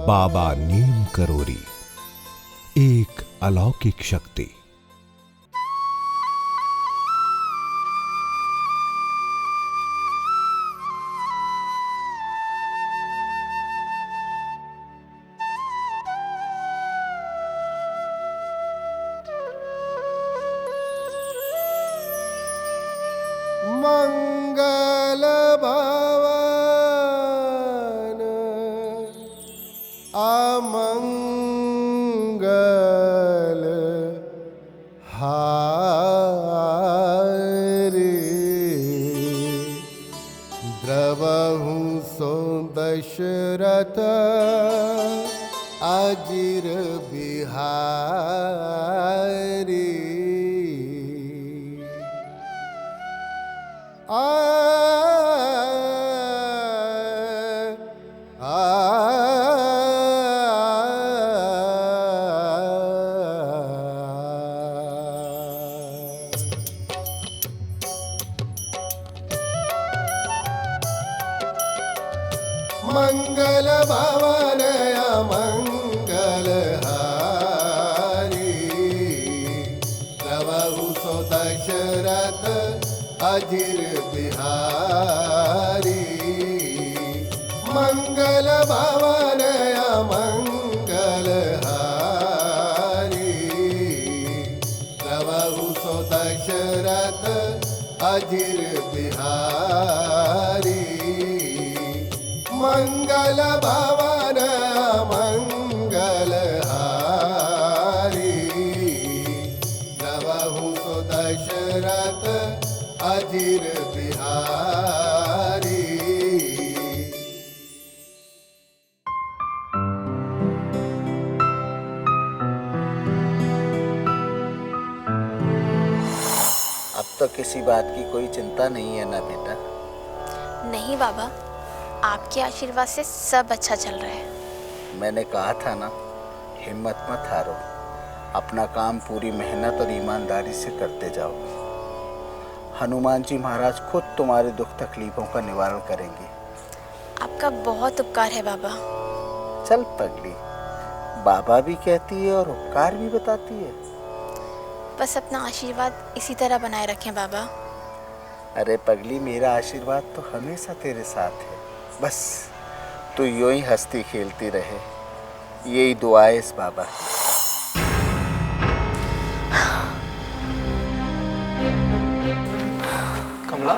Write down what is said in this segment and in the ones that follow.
बाबा नीम करोरी, एक अलौकिक शक्ति। मंगल भवन अमंगल हारी, द्रवहु सो दशरथ अजिर बिहारी। मंगल भवन अमंगल हारी, द्रवहु सो दशरथ अजिर बिहारी। मंगल भवन अमंगल हारी, द्रवहु सो दशरथ अजिर बिहारी। मंगल भवन मंगल हारी, द्रवहु सो दशरथ अजिर बिहारी। अब तो किसी बात की कोई चिंता नहीं है ना बेटा? नहीं बाबा, आपके आशीर्वाद से सब अच्छा चल रहा है। मैंने कहा था ना, हिम्मत मत हारो, अपना काम पूरी मेहनत और ईमानदारी से करते जाओ। हनुमान जी महाराज खुद तुम्हारे दुख तकलीफों का निवारण करेंगे। आपका बहुत उपकार है बाबा। चल पगली, बाबा भी कहती है और उपकार भी बताती है। बस अपना आशीर्वाद इसी तरह बनाए रखें बाबा। अरे पगली, मेरा आशीर्वाद तो हमेशा तेरे साथ है। बस तू यूं ही हंसती खेलती रहे, यही दुआ है इस बाबा की। कमला,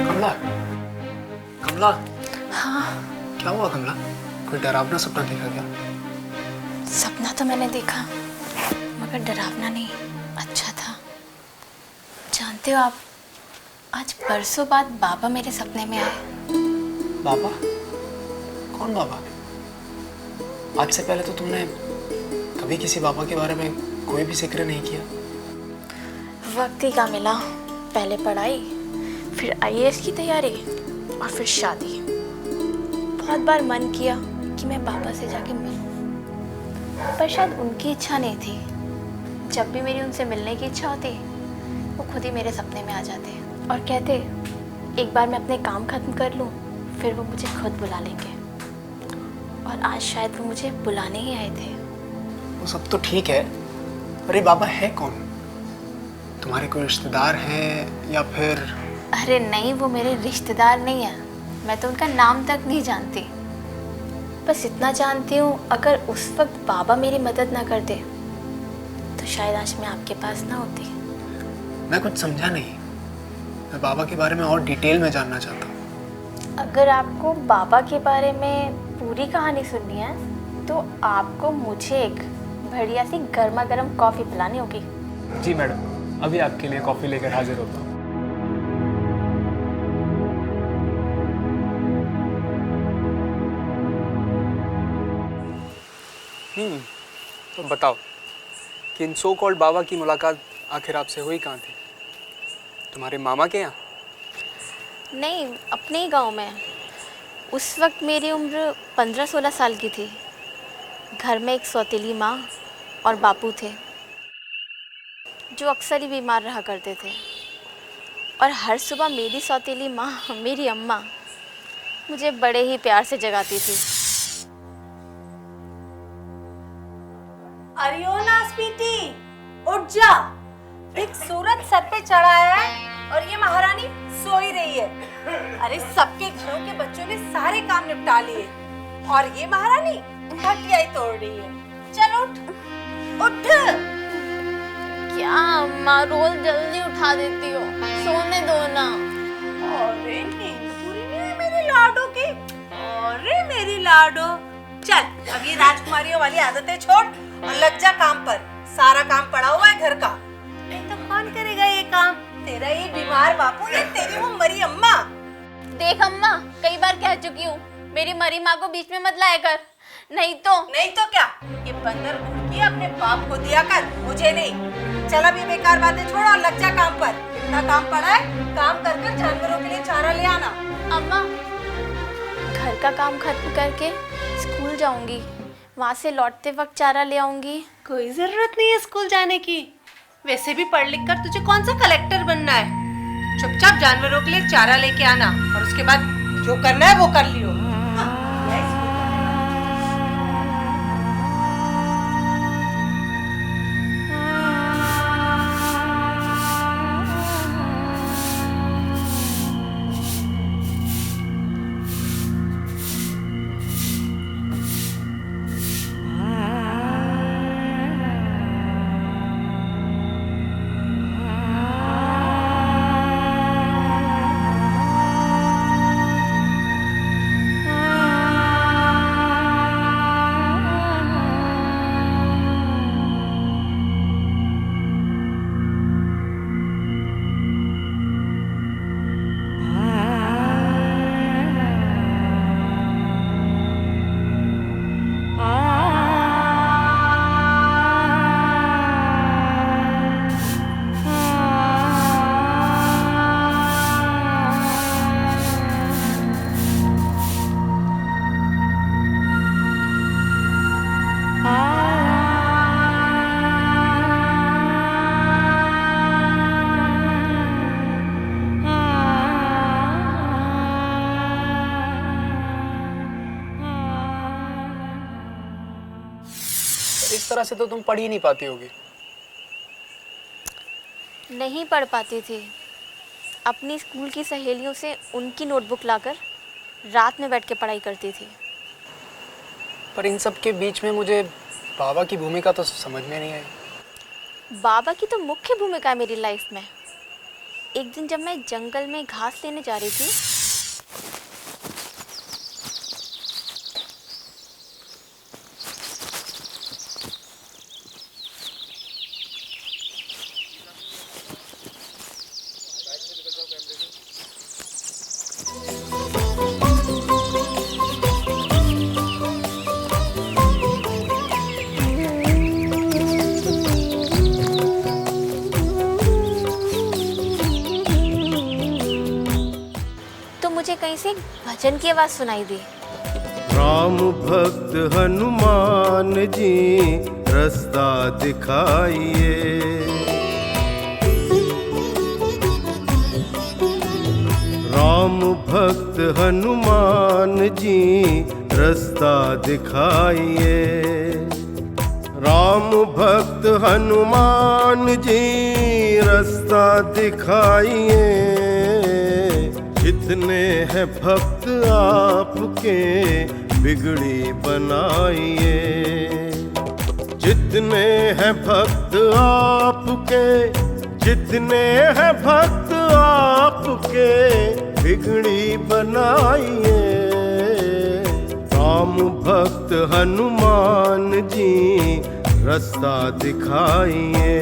कमला, कमला। हाँ। क्या हुआ कमला? कोई डरावना सपना देखा क्या? सपना तो मैंने देखा, मगर डरावना नहीं, अच्छा था। जानते हो आप, आज बरसों बाद बाबा मेरे सपने में आए। बाबा? कौन बाबा? आज से पहले तो तुमने कभी किसी बाबा के बारे में कोई भी जिक्र नहीं किया। वक्त ही का मिला, पहले पढ़ाई, फिर आईएएस की तैयारी और फिर शादी। बहुत बार मन किया कि मैं बाबा से जाके मिलूं, पर शायद उनकी इच्छा नहीं थी। जब भी मेरी उनसे मिलने की इच्छा होती, वो खुद ही मेरे सपने में आ जाते और कहते एक बार मैं अपने काम खत्म कर लूं, फिर वो मुझे खुद बुला लेंगे। और आज शायद वो मुझे बुलाने ही आए थे। वो सब तो ठीक है, पर ये बाबा है कौन? तुम्हारे कोई रिश्तेदार हैं या फिर? अरे नहीं, वो मेरे रिश्तेदार नहीं है, मैं तो उनका नाम तक नहीं जानती। बस इतना जानती हूँ, अगर उस वक्त बाबा मेरी मदद ना करते तो शायद आज मैं आपके पास ना होती। मैं कुछ समझा नहीं, मैं बाबा के बारे में और डिटेल में जानना चाहता हूँ। अगर आपको बाबा के बारे में पूरी कहानी सुननी है तो आपको मुझे एक बढ़िया सी गर्मा गर्म कॉफ़ी पिलानी होगी। जी मैडम, अभी आपके लिए कॉफ़ी लेकर हाजिर होता हूँ। तो बताओ कि इन सो कॉल्ड बाबा की मुलाकात आखिर आपसे हुई कहाँ थी? तुम्हारे मामा के यहाँ? नहीं, अपने ही गांव में। उस वक्त मेरी उम्र 15-16 साल की थी। घर में एक सौतेली माँ और बापू थे जो अक्सर ही बीमार रहा करते थे। और हर सुबह मेरी सौतेली माँ, मेरी अम्मा, मुझे बड़े ही प्यार से जगाती थी। अरियोना स्पीति, उठ जा। एक सूरज सर पे चढ़ाया है और ये महारानी सोई रही है। अरे सबके घरों के बच्चों ने सारे काम निपटा लिए और ये महारानी खटिया ही तोड़ रही है। चल उठ, उठ। क्या अम्मा, रोज जल्दी उठा देती हो, सोने दो ना। अरे नींद पूरी नहीं है मेरी लाडो की। अरे मेरी लाडो, चल अब ये राजकुमारियों वाली आदतें छोड़ और लग जा काम पर। सारा काम पड़ा हुआ है घर का। नहीं तो कौन करेगा ये काम? तेरा ये बीमार बापू या तेरी वो मरी अम्मा? देख अम्मा, कई बार कह चुकी हूँ, मेरी मरी माँ को बीच में मत लाया कर, नहीं तो क्या ये बंदर घुड़की अपने बाप को दिया कर, मुझे नहीं। चल अब ये बेकार बातें छोड़ और लग जा काम पर। इतना काम पड़ा है, काम कर कर जानवरों के लिए चारा ले आना। अम्मा, घर का काम खत्म करके स्कूल जाऊंगी, वहाँ से लौटते वक्त चारा ले आऊंगी। कोई जरूरत नहीं है स्कूल जाने की। वैसे भी पढ़ लिख कर तुझे कौन सा कलेक्टर बनना है? चुपचाप जानवरों के लिए चारा लेके आना और उसके बाद जो करना है वो कर लियो। इस तरह से तो तुम पढ़ ही नहीं पाती होगी। नहीं पढ़ पाती थी। अपनी स्कूल की सहेलियों से उनकी नोटबुक लाकर रात में बैठ के पढ़ाई करती थी। पर इन सब के बीच में मुझे बाबा की भूमिका तो समझ में नहीं आई। बाबा की तो मुख्य भूमिका है मेरी लाइफ में। एक दिन जब मैं जंगल में घास लेने जा रही थी, मुझे कहीं से भजन की आवाज सुनाई दी। राम भक्त हनुमान जी रास्ता दिखाइए, राम भक्त हनुमान जी रास्ता दिखाइए, राम भक्त हनुमान जी रास्ता दिखाइए। जितने हैं भक्त आपके बिगड़ी बनाइए, जितने हैं भक्त आपके, जितने हैं भक्त आपके बिगड़ी बनाइए। राम भक्त हनुमान जी रास्ता दिखाइए।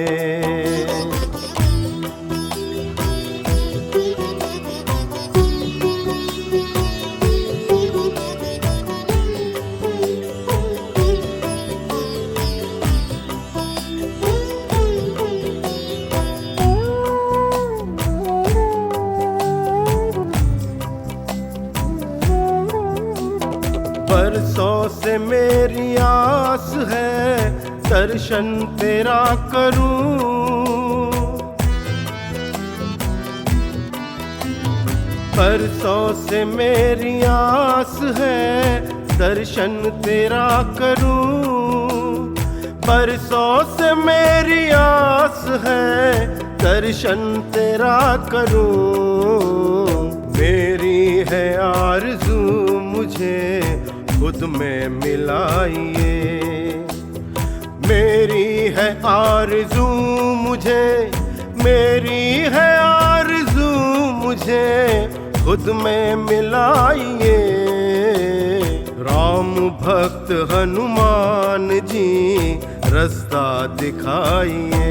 बरसों से मेरी आस है दर्शन तेरा करूं, बरसों से मेरी आस है दर्शन तेरा करूं, बरसों से मेरी आस है दर्शन तेरा करूं। मेरी है आरज़ू मुझे खुद में मिलाइए, मेरी है आरज़ू मुझे, मेरी है आरज़ू मुझे खुद में मिलाइए। राम भक्त हनुमान जी रास्ता दिखाइए।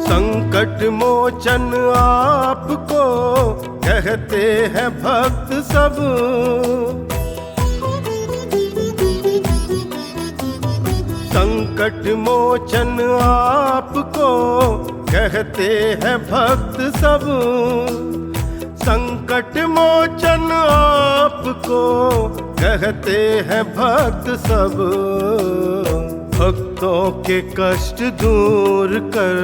संकट मोचन आपको कहते हैं भक्त सब, संकट मोचन आपको कहते हैं भक्त सब, संकट मोचन आपको कहते हैं भक्त सब। भक्तों के कष्ट दूर कर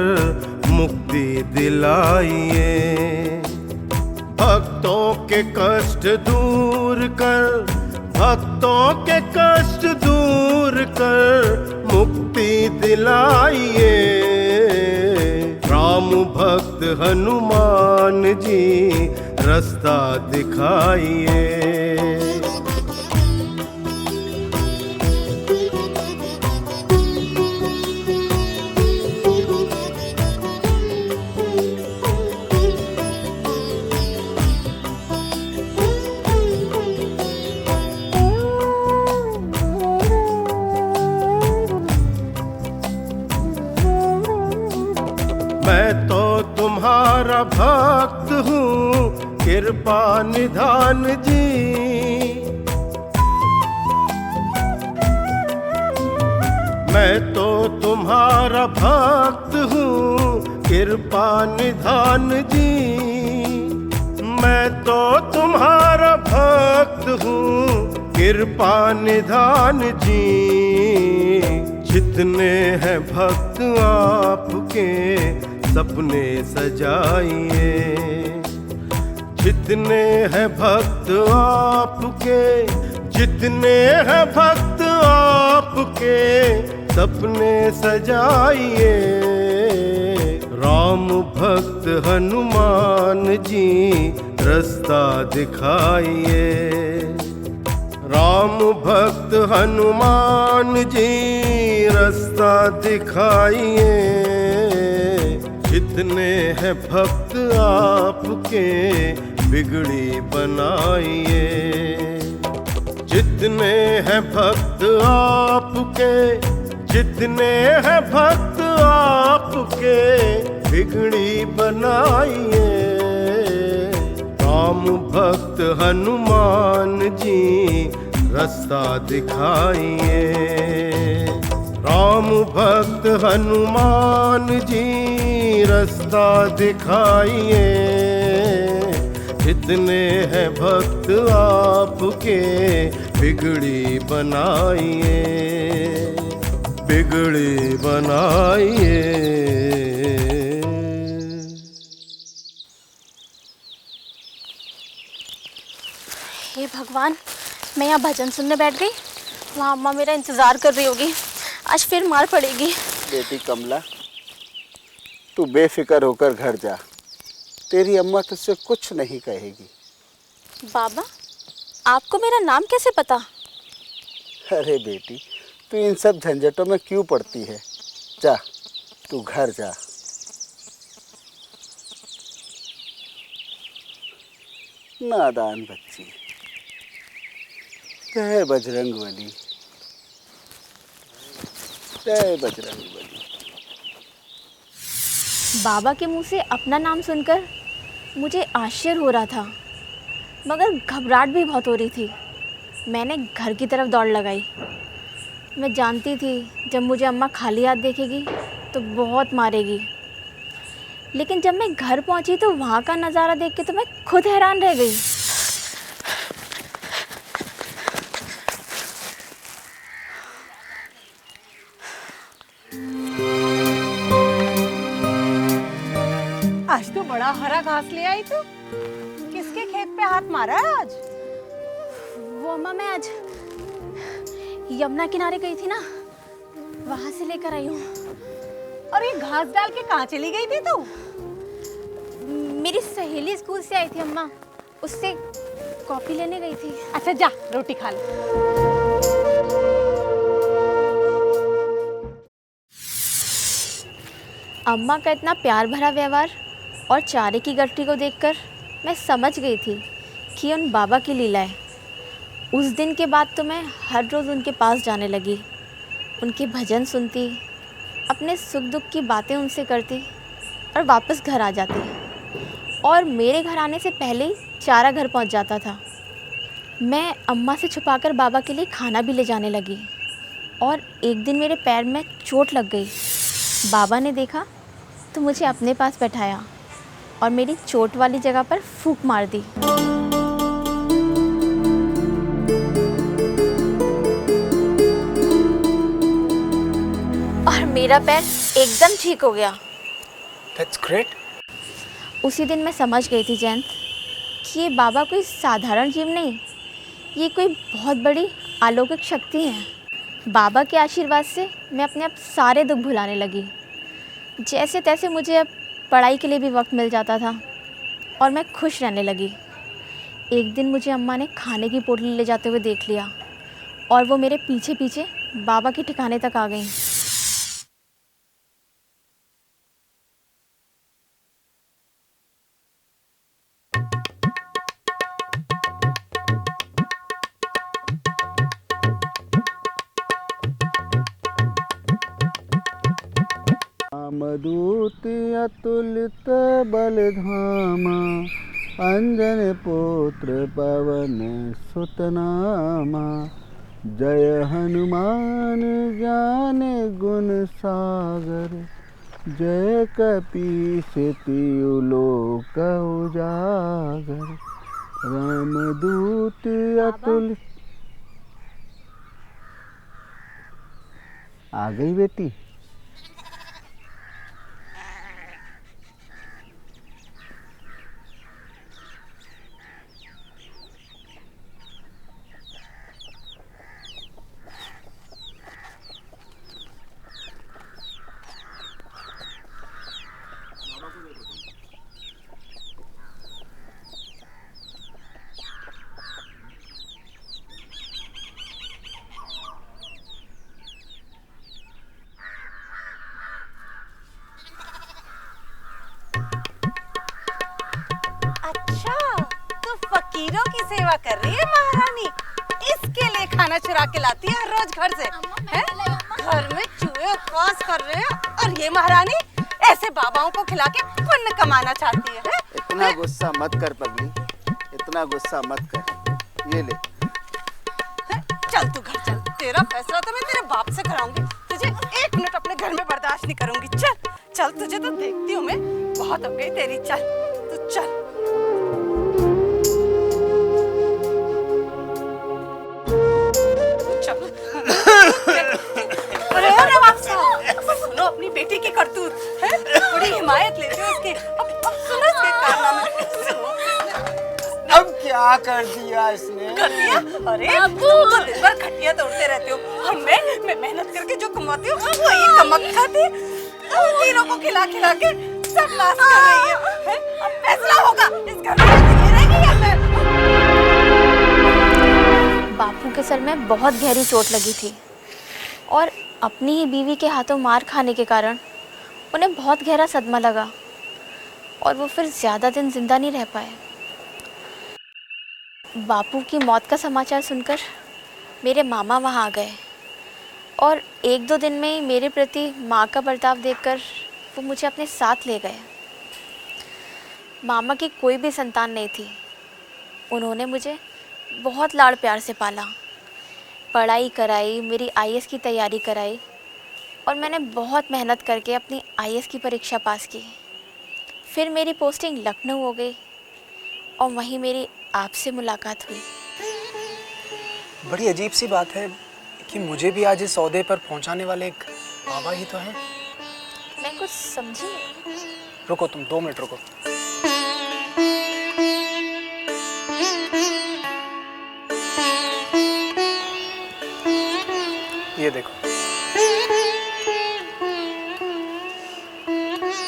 मुक्ति दिलाइए, भक्तों के कष्ट दूर कर, भक्तों के कष्ट दूर कर मुक्ति दिलाइए। राम भक्त हनुमान जी रास्ता दिखाइए। मैं तो तुम्हारा भक्त हूँ कृपा निधान जी, मैं तो तुम्हारा भक्त हूँ कृपा निधान जी, मैं तो तुम्हारा भक्त हूँ कृपा निधान जी। जितने हैं भक्त आपके सपने सजाइए, जितने हैं भक्त आपके, जितने हैं भक्त आपके सपने सजाइए। राम भक्त हनुमान जी रास्ता दिखाइए, राम भक्त हनुमान जी रास्ता दिखाइए। जितने हैं भक्त आपके बिगड़ी बनाइए, जितने हैं भक्त आपके, जितने हैं भक्त आपके बिगड़ी बनाइए। राम भक्त हनुमान जी रास्ता दिखाइए, राम भक्त हनुमान जी रास्ता दिखाइए। जितने हैं भक्त आपके बिगड़ी बनाइए, बिगड़ी बनाइए। हे भगवान, मैं यहाँ भजन सुनने बैठ गई, वहाँ अम्मा मेरा इंतज़ार कर रही होगी, आज फिर मार पड़ेगी। बेटी कमला, तू बेफिक्र होकर घर जा, तेरी अम्मा तुझसे कुछ नहीं कहेगी। बाबा, आपको मेरा नाम कैसे पता? अरे बेटी, तू इन सब झंझटों में क्यों पड़ती है? जा, तू घर जा। नादान बच्ची। जय बजरंगबली, जय बजरंगबली। बाबा के मुंह से अपना नाम सुनकर मुझे आश्चर्य हो रहा था, मगर घबराहट भी बहुत हो रही थी। मैंने घर की तरफ दौड़ लगाई। मैं जानती थी जब मुझे अम्मा खाली हाथ देखेगी तो बहुत मारेगी। लेकिन जब मैं घर पहुंची तो वहाँ का नज़ारा देख के तो मैं खुद हैरान रह गई। आज तो बड़ा हरा घास ले आई तू। किसके खेत पे हाथ मारा है आज? वो अम्मा, मैं आज यमुना किनारे गई थी ना, वहाँ से लेकर आई हूँ। और ये घास डाल के कहाँ चली गई थी तू? मेरी सहेली स्कूल से आई थी अम्मा, उससे कॉपी लेने गई थी। अच्छा जा रोटी खा ले। अम्मा का इतना प्यार भरा व्यवहार और चारे की गठरी को देखकर मैं समझ गई थी कि उन बाबा की लीला है। उस दिन के बाद तो मैं हर रोज़ उनके पास जाने लगी, उनके भजन सुनती, अपने सुख दुख की बातें उनसे करती और वापस घर आ जाती। और मेरे घर आने से पहले ही चारा घर पहुंच जाता था। मैं अम्मा से छुपाकर बाबा के लिए खाना भी ले जाने लगी। और एक दिन मेरे पैर में चोट लग गई। बाबा ने देखा तो मुझे अपने पास बैठाया और मेरी चोट वाली जगह पर फूंक मार दी। और मेरा पैर एकदम ठीक हो गया। That's great. उसी दिन मैं समझ गई थी जयंत कि ये बाबा कोई साधारण जीव नहीं, ये कोई बहुत बड़ी अलौकिक शक्ति है। बाबा के आशीर्वाद से मैं अपने आप सारे दुख भुलाने लगी। जैसे तैसे मुझे अब पढ़ाई के लिए भी वक्त मिल जाता था और मैं खुश रहने लगी। एक दिन मुझे अम्मा ने खाने की पोटली ले जाते हुए देख लिया और वो मेरे पीछे पीछे बाबा के ठिकाने तक आ गई। रामदूत अतुलित बलधामा, अंजन पुत्र पवन सुतनामा। जय हनुमान ज्ञान गुण सागर, जय कपीस तियु लोक उजागर। रामदूत अतुलित। आ गई बेटी? अच्छा तो फकीरों की सेवा कर रही है महारानी, इसके लिए खाना चुरा के लाती है हर रोज घर से, हैं? घर में चूहे उपवास कर रहे हैं और ये महारानी ऐसे बाबाओं को खिला के पुण्य कमाना चाहती है, हैं? इतना गुस्सा मत कर पगली, इतना गुस्सा मत कर। ये ले। हैं? चल तू घर चल, तेरा फैसला तो मैं तेरे बाप से कराऊंगी। तुझे एक मिनट अपने घर में बर्दाश्त नहीं करूंगी। चल चल, तुझे तो देखती हूँ मैं, बहुत हो गई तेरी। चल तू चल। अरे अरे बाप साहब, सुनो अपनी बेटी की करतूत, हैं? बड़ी हिमायत लेते हो उसकी। अब सुनो इसके कारनामे। सुनो। अब क्या कर दिया इसने? कर दिया? अरे तुम तो दिन भर खटिया तोड़ते रहते हो और मैं मेहनत करके जो कमाती हूँ वो ये कमक खाती है। तीनों को खिला खिला के सब नाश कर रही है, हैं? अब फैसला होगा इस घर में ये रहेगी या मैं? बापू के सर में बहुत गहरी चोट लगी थी और अपनी ही बीवी के हाथों मार खाने के कारण उन्हें बहुत गहरा सदमा लगा और वो फिर ज़्यादा दिन जिंदा नहीं रह पाए। बापू की मौत का समाचार सुनकर मेरे मामा वहाँ आ गए और एक दो दिन में ही मेरे प्रति माँ का बर्ताव देखकर वो मुझे अपने साथ ले गए। मामा की कोई भी संतान नहीं थी। उन्होंने मुझे बहुत लाड़ प्यार से पाला, पढ़ाई कराई, मेरी आईएएस की तैयारी कराई और मैंने बहुत मेहनत करके अपनी आईएएस की परीक्षा पास की। फिर मेरी पोस्टिंग लखनऊ हो गई और वहीं मेरी आपसे मुलाकात हुई। बड़ी अजीब सी बात है कि मुझे भी आज इस सौदे पर पहुंचाने वाले एक बाबा ही तो हैं। मैं कुछ समझी नहीं। रुको, तुम 2 मिनट रुको। ये देखो।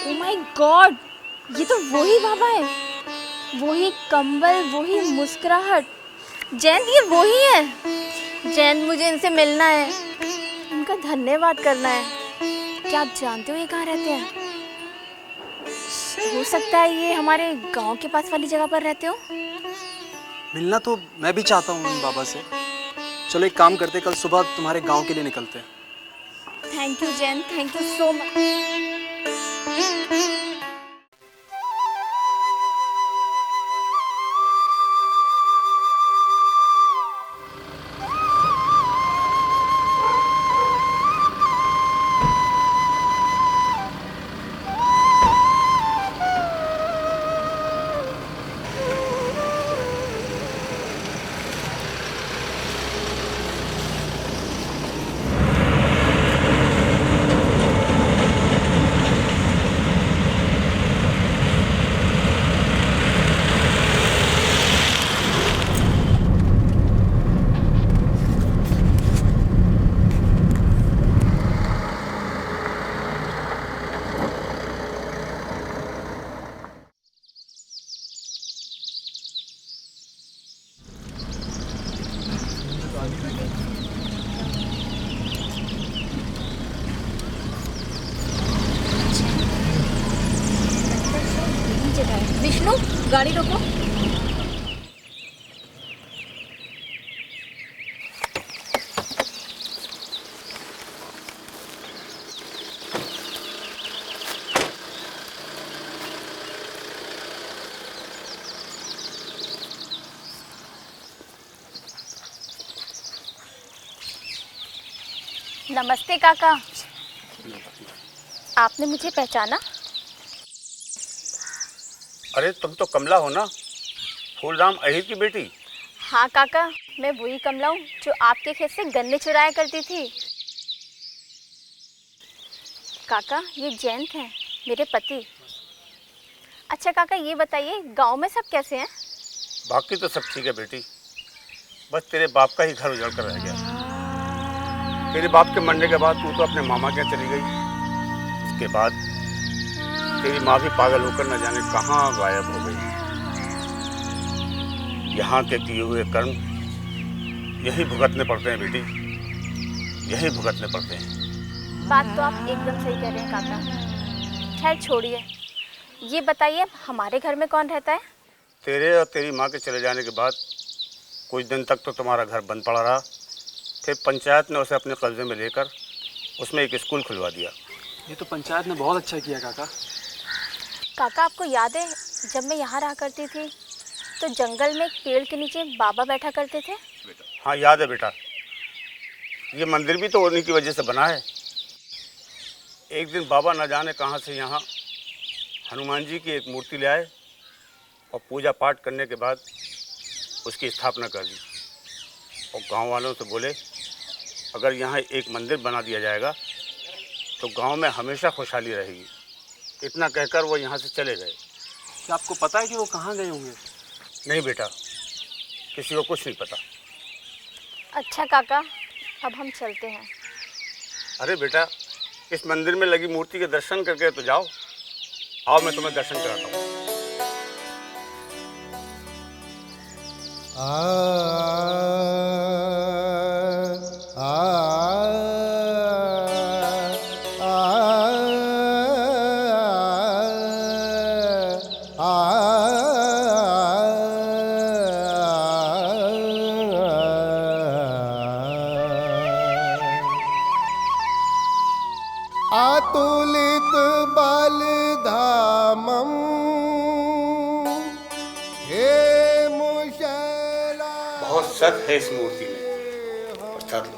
ओ माय गॉड, ये तो वही बाबा है, वही कंबल, वही मुस्कुराहट। जयंत, ये वही है। जयंत, मुझे इनसे मिलना है, उनका धन्यवाद करना है। क्या आप जानते हो ये कहाँ रहते हैं? हो सकता है ये हमारे गांव के पास वाली जगह पर रहते हो। मिलना तो मैं भी चाहता हूँ उन बाबा से। चलो एक काम करते, कल सुबह तुम्हारे गांव के लिए निकलते हैं। Thank you Jain, thank you so much. Vishnu, गाड़ी रोको। नमस्ते काका, आपने मुझे पहचाना? अरे तुम तो कमला हो ना, फूलराम अहिर की बेटी। हाँ काका, मैं वही कमला हूँ जो आपके खेत से गन्ने चुराया करती थी। काका, ये जयंत हैं, मेरे पति। अच्छा काका, ये बताइए गांव में सब कैसे हैं? बाकी तो सब ठीक है बेटी, बस तेरे बाप का ही घर उजड़ कर रह गया। तेरे बाप के मरने के बाद तू तो अपने मामा के यहाँ चली गई। उसके बाद तेरी माँ भी पागल होकर न जाने कहाँ गायब हो गई। यहाँ के किए हुए कर्म यही भुगतने पड़ते हैं बेटी, यही भुगतने पड़ते हैं। बात तो आप एकदम सही कह रहे हैं काका। खैर छोड़िए, ये बताइए हमारे घर में कौन रहता है? तेरे और तेरी माँ के चले जाने के बाद कुछ दिन तक तो तुम्हारा घर बंद पड़ा रहा। फिर पंचायत ने उसे अपने कब्जे में लेकर उसमें एक स्कूल खुलवा दिया। ये तो पंचायत ने बहुत अच्छा किया काका। काका, आपको याद है जब मैं यहाँ रहा करती थी तो जंगल में एक पेड़ के नीचे बाबा बैठा करते थे? हाँ याद है बेटा, ये मंदिर भी तो उन्हीं की वजह से बना है। एक दिन बाबा न जाने कहाँ से यहाँ हनुमान जी की एक मूर्ति ले आए और पूजा पाठ करने के बाद उसकी स्थापना कर दी और गांव वालों से बोले अगर यहाँ एक मंदिर बना दिया जाएगा तो गांव में हमेशा खुशहाली रहेगी। इतना कहकर वो यहाँ से चले गए। क्या आपको पता है कि वो कहाँ गए होंगे? नहीं बेटा, किसी को कुछ नहीं पता। अच्छा काका, अब हम चलते हैं। अरे बेटा, इस मंदिर में लगी मूर्ति के दर्शन करके तो जाओ। आओ मैं तुम्हें दर्शन कराता हूँ। अतुलित बलधामम हे मुशला। बहुत सत है इस मूर्ति में, प्रसाद लो।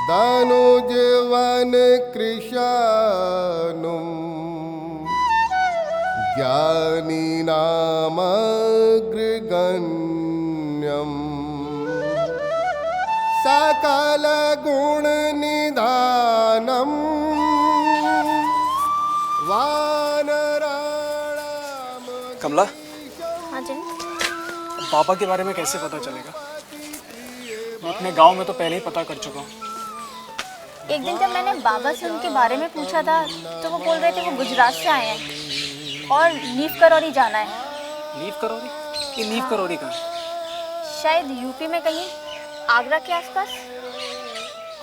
धनुजवन कृशानुम ज्ञानिनामग्रगण्यम् सकलगुणनिधानम् वानराणाम। कमला, हाँ जी। पापा के बारे में कैसे पता चलेगा? मैं अपने गांव में तो पहले ही पता कर चुका हूँ। एक दिन जब मैंने बाबा से उनके बारे में पूछा था तो वो बोल रहे थे वो गुजरात से आए हैं और नीव करौरी जाना है। नीव करौरी? ये नीव करौरी कहाँ है? शायद यूपी में कहीं, आगरा के आसपास।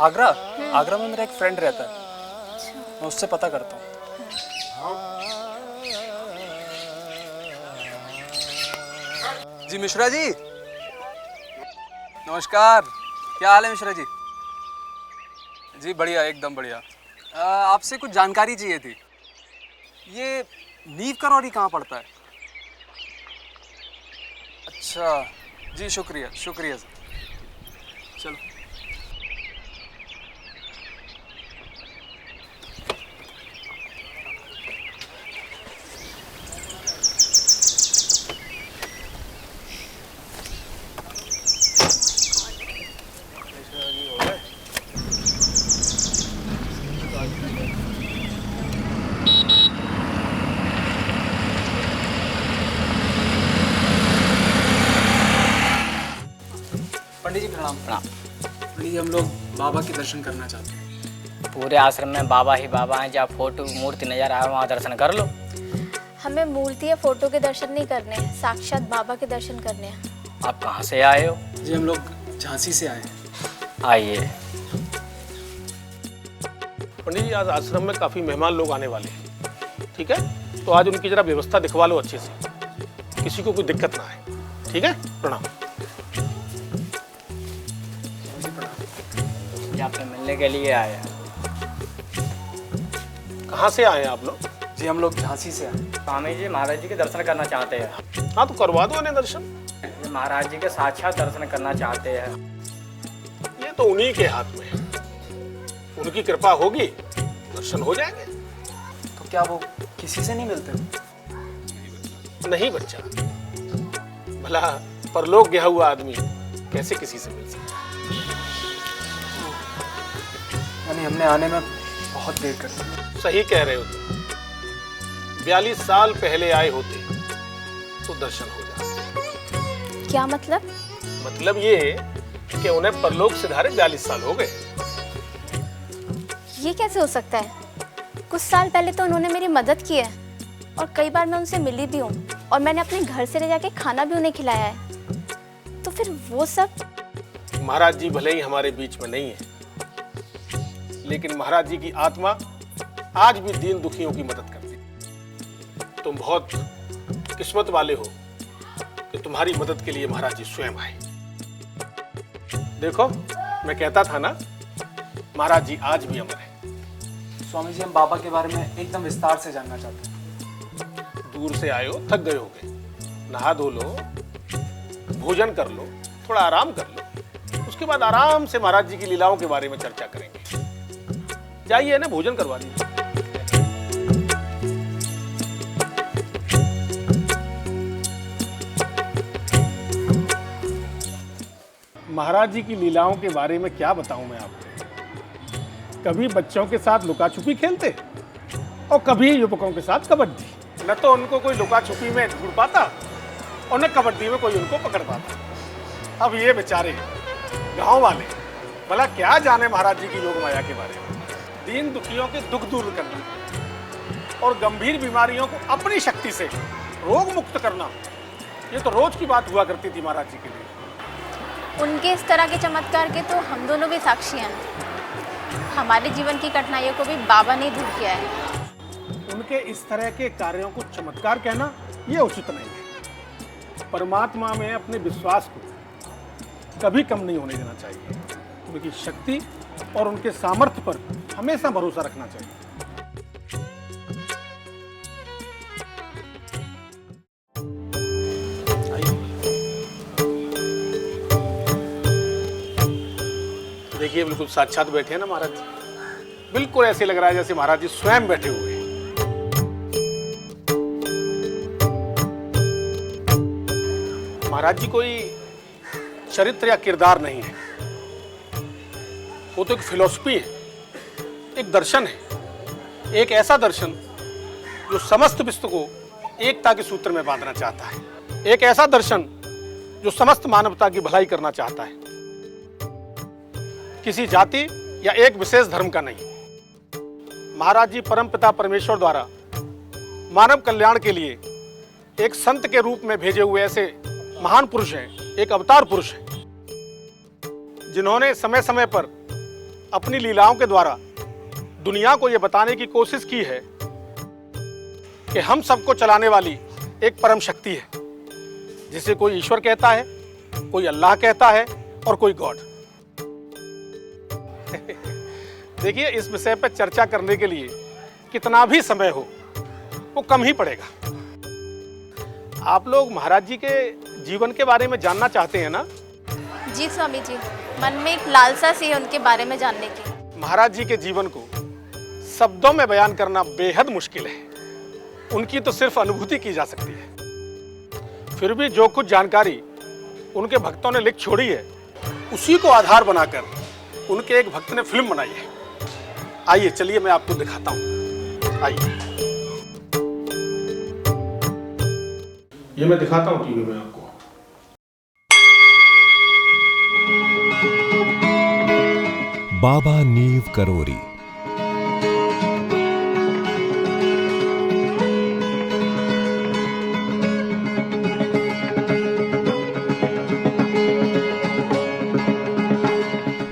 आगरा? आगरा में मेरा एक फ्रेंड रहता है, मैं उससे पता करता हूँ। जी मिश्रा जी, नमस्कार। क्या हाल है मिश्रा जी? जी बढ़िया, एकदम बढ़िया। आपसे कुछ जानकारी चाहिए थी। ये नीव करौरी कहाँ पड़ता है? अच्छा जी, शुक्रिया शुक्रिया सर। चलो। पंडित जी प्रणाम। प्रणाम। पंडित जी, हम लोग बाबा के दर्शन करना चाहते हैं। पूरे आश्रम में बाबा ही बाबा हैं। जहाँ फोटो मूर्ति नजर आए वहाँ दर्शन कर लो। हमें मूर्ति या फोटो के दर्शन नहीं करने हैं, साक्षात बाबा के दर्शन करने हैं। आप कहाँ से आए हो? जी हम लोग झांसी से आए हैं। आइए। पंडित जी, आज आश्रम में काफ़ी मेहमान लोग आने वाले हैं, ठीक है? तो आज उनकी जरा व्यवस्था दिखवा लो अच्छे से, किसी को कोई दिक्कत ना आए, ठीक है? प्रणाम। जी आपसे मिलने के लिए आए हैं। कहाँ से आए हैं आप लोग? जी हम लोग झांसी से आए हैं। स्वामी जी महाराज जी के दर्शन करना चाहते हैं। हाँ तो करवा दो इन्हें दर्शन। ये महाराज जी के साक्षात दर्शन करना चाहते हैं। ये तो उन्हीं के हाथ में है, उनकी कृपा होगी दर्शन हो जाएंगे। तो क्या वो किसी से नहीं मिलते? नहीं बच्चा, भला परलोक गया हुआ आदमी कैसे किसी से मिल सकता है? यानी हमने आने में बहुत देर कर दी। सही कह रहे हो तुम। 42 साल पहले आए होते तो दर्शन हो जाते। क्या मतलब? मतलब ये कि उन्हें परलोक सिधारे 42 साल हो गए। ये कैसे हो सकता है? कुछ साल पहले तो उन्होंने मेरी मदद की है और कई बार मैं उनसे मिली भी हूँ और मैंने अपने घर से ले जाके खाना भी उन्हें खिलाया है। तो फिर वो सब? महाराज जी भले ही हमारे बीच में नहीं है, लेकिन महाराज जी की आत्मा आज भी दीन दुखियों की मदद करती है। तुम बहुत किस्मत वाले हो कि तुम्हारी मदद के लिए महाराज जी स्वयं आए। देखो, मैं कहता था ना, महाराज जी आज भी अमर है। स्वामी जी, हम बाबा के बारे में एकदम विस्तार से जानना चाहते हैं। दूर से आए हो, थक गए होगे, नहा धो लो, भोजन कर लो, थोड़ा आराम कर लो, उसके बाद आराम से महाराज जी की लीलाओं के बारे में चर्चा करेंगे। जाइए ना, भोजन करवा दीजिए। महाराज जी की लीलाओं के बारे में क्या बताऊं मैं आपको। कभी बच्चों के साथ लुका छुपी खेलते और कभी युवकों के साथ कबड्डी। न तो उनको कोई लुका छुपी में ढूंढ पाता और न कबड्डी में कोई उनको पकड़ पाता। अब ये बेचारे गांव वाले भला क्या जाने महाराज जी की योग माया के बारे में। दीन दुखियों के दुख दूर करना और गंभीर बीमारियों को अपनी शक्ति से रोग मुक्त करना, ये तो रोज की बात हुआ करती थी महाराज जी के लिए। उनके इस तरह के चमत्कार के तो हम दोनों भी साक्षी हैं। हमारे जीवन की कठिनाइयों को भी बाबा ने दूर किया है। उनके इस तरह के कार्यों को चमत्कार कहना ये उचित नहीं है। परमात्मा में अपने विश्वास को कभी कम नहीं होने देना चाहिए। उनकी शक्ति और उनके सामर्थ्य पर हमेशा भरोसा रखना चाहिए। देखिए, बिल्कुल साक्षात बैठे हैं ना महाराज जी। बिल्कुल ऐसे लग रहा है जैसे महाराज जी स्वयं बैठे हुए हैं। महाराज जी कोई चरित्र या किरदार नहीं है, वो तो एक फिलॉसफी है, एक दर्शन है, एक ऐसा दर्शन जो समस्त विश्व को एकता के सूत्र में बांधना चाहता है, एक ऐसा दर्शन जो समस्त मानवता की भलाई करना चाहता है, किसी जाति या एक विशेष धर्म का नहीं। महाराज जी परमपिता परमेश्वर द्वारा मानव कल्याण के लिए एक संत के रूप में भेजे हुए ऐसे महान पुरुष हैं, एक अवतार पुरुष हैं, जिन्होंने समय समय पर अपनी लीलाओं के द्वारा दुनिया को यह बताने की कोशिश की है कि हम सबको चलाने वाली एक परम शक्ति है, जिसे कोई ईश्वर कहता है, कोई अल्लाह कहता है और कोई गॉड। देखिए, इस विषय पर चर्चा करने के लिए कितना भी समय हो वो कम ही पड़ेगा। आप लोग महाराज जी के जीवन के बारे में जानना चाहते हैं ना? जी स्वामी जी, मन में एक लालसा सी है उनके बारे में जानने की। महाराज जी के जीवन को शब्दों में बयान करना बेहद मुश्किल है, उनकी तो सिर्फ अनुभूति की जा सकती है। फिर भी जो कुछ जानकारी उनके भक्तों ने लिख छोड़ी है, उसी को आधार बनाकर उनके एक भक्त ने फिल्म बनाई है। आइए चलिए मैं आपको दिखाता हूँ। आइए, ये मैं दिखाता हूँ टीवी में आपको। बाबा नीव करोरी।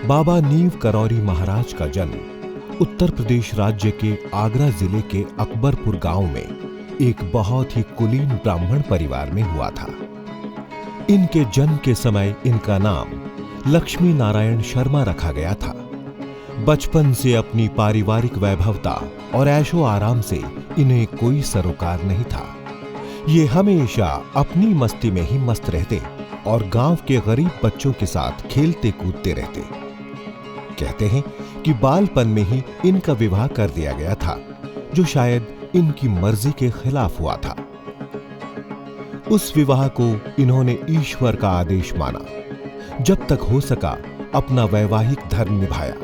बाबा नीव करौरी महाराज का जन्म उत्तर प्रदेश राज्य के आगरा जिले के अकबरपुर गांव में एक बहुत ही कुलीन ब्राह्मण परिवार में हुआ था। इनके जन्म के समय इनका नाम लक्ष्मी नारायण शर्मा रखा गया था। बचपन से अपनी पारिवारिक वैभवता और ऐशो आराम से इन्हें कोई सरोकार नहीं था। ये हमेशा अपनी मस्ती में ही मस्त रहते और गांव के गरीब बच्चों के साथ खेलते कूदते रहते। कहते हैं कि बालपन में ही इनका विवाह कर दिया गया था, जो शायद इनकी मर्जी के खिलाफ हुआ था। उस विवाह को इन्होंने ईश्वर का आदेश माना। जब तक हो सका अपना वैवाहिक धर्म निभाया,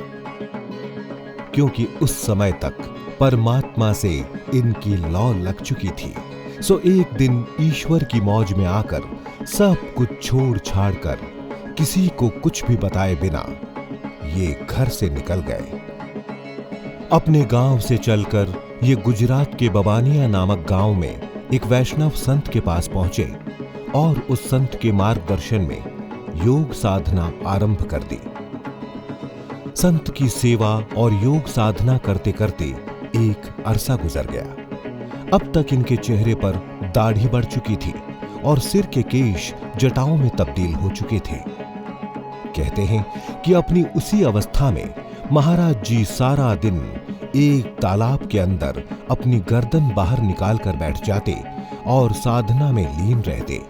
क्योंकि उस समय तक परमात्मा से इनकी लौ लग चुकी थी। सो एक दिन ईश्वर की मौज में आकर सब कुछ छोड़ छाड़ कर किसी को कुछ भी बताए बिना ये घर से निकल गए। अपने गांव से चलकर ये गुजरात के बबानिया नामक गांव में एक वैष्णव संत के पास पहुंचे और उस संत के मार्गदर्शन में योग साधना आरंभ कर दी। संत की सेवा और योग साधना करते करते एक अरसा गुजर गया। अब तक इनके चेहरे पर दाढ़ी बढ़ चुकी थी और सिर के केश जटाओं में तब्दील हो चुके थे। कहते हैं कि अपनी उसी अवस्था में महाराज जी सारा दिन एक तालाब के अंदर अपनी गर्दन बाहर निकाल कर बैठ जाते और साधना में लीन रहते।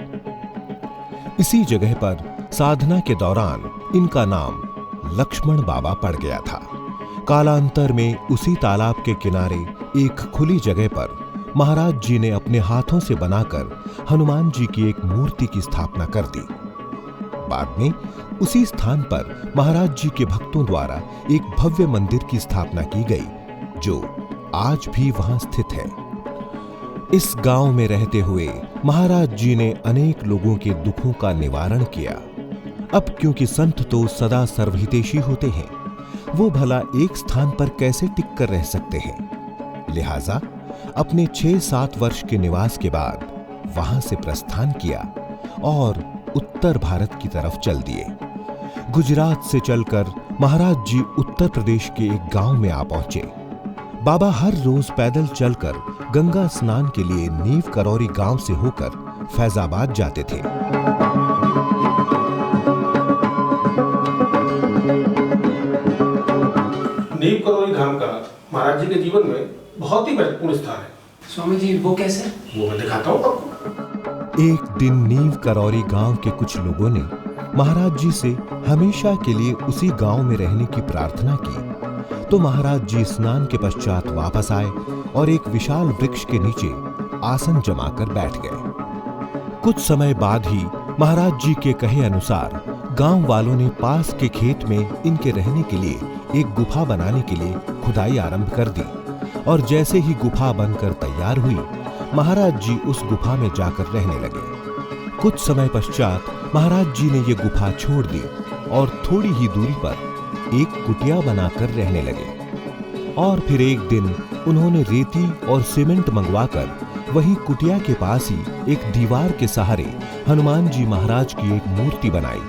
इसी जगह पर साधना के दौरान इनका नाम लक्ष्मण बाबा पड़ गया था। कालांतर में उसी तालाब के किनारे एक खुली जगह पर महाराज जी ने अपने हाथों से बनाकर हनुमान जी की एक मूर्ति की स्थापना कर दी। बाद में उसी स्थान पर महाराज जी के भक्तों द्वारा एक भव्य मंदिर की स्थापना की गई, जो आज भी वहां स्थित है। इस गांव में रहते हुए महाराज जी ने अनेक लोगों के दुखों का निवारण किया। अब क्योंकि संत तो सदा सर्वहितैषी होते हैं, वो भला एक स्थान पर कैसे टिक कर रह सकते हैं। लिहाजा अपने 6-7 वर्ष के निवास के बाद वहां से प्रस्थान किया और उत्तर भारत की तरफ चल दिए। गुजरात से चलकर महाराज जी उत्तर प्रदेश के एक गांव में आ पहुंचे। बाबा हर रोज पैदल चलकर गंगा स्नान के लिए नीव करौरी गांव से होकर फैजाबाद जाते थे। नीव करौरी धाम का महाराज जी के जीवन में बहुत ही महत्वपूर्ण स्थान है। स्वामी जी, वो कैसे? वो मैं दिखाता हूँ आपको। एक दिन नीव करौरी गांव के कुछ लोगों ने महाराज जी से हमेशा के लिए उसी गांव में रहने की प्रार्थना की, तो महाराज जी स्नान के पश्चात वापस आए और एक विशाल वृक्ष के नीचे आसन जमाकर बैठ गए। कुछ समय बाद ही महाराज जी के कहे अनुसार गांव वालों ने पास के खेत में इनके रहने के लिए एक गुफा बनाने के लिए खुदाई आरंभ कर दी और जैसे ही गुफा बनकर तैयार हुई, महाराज जी उस गुफा में जाकर रहने लगे। कुछ समय पश्चात महाराज जी ने ये गुफा छोड़ दी और थोड़ी ही दूरी पर एक कुटिया बनाकर रहने लगे। और फिर एक दिन उन्होंने रेती और सीमेंट मंगवाकर वहीं कुटिया के पास ही एक दीवार के सहारे हनुमान जी महाराज की एक मूर्ति बनाई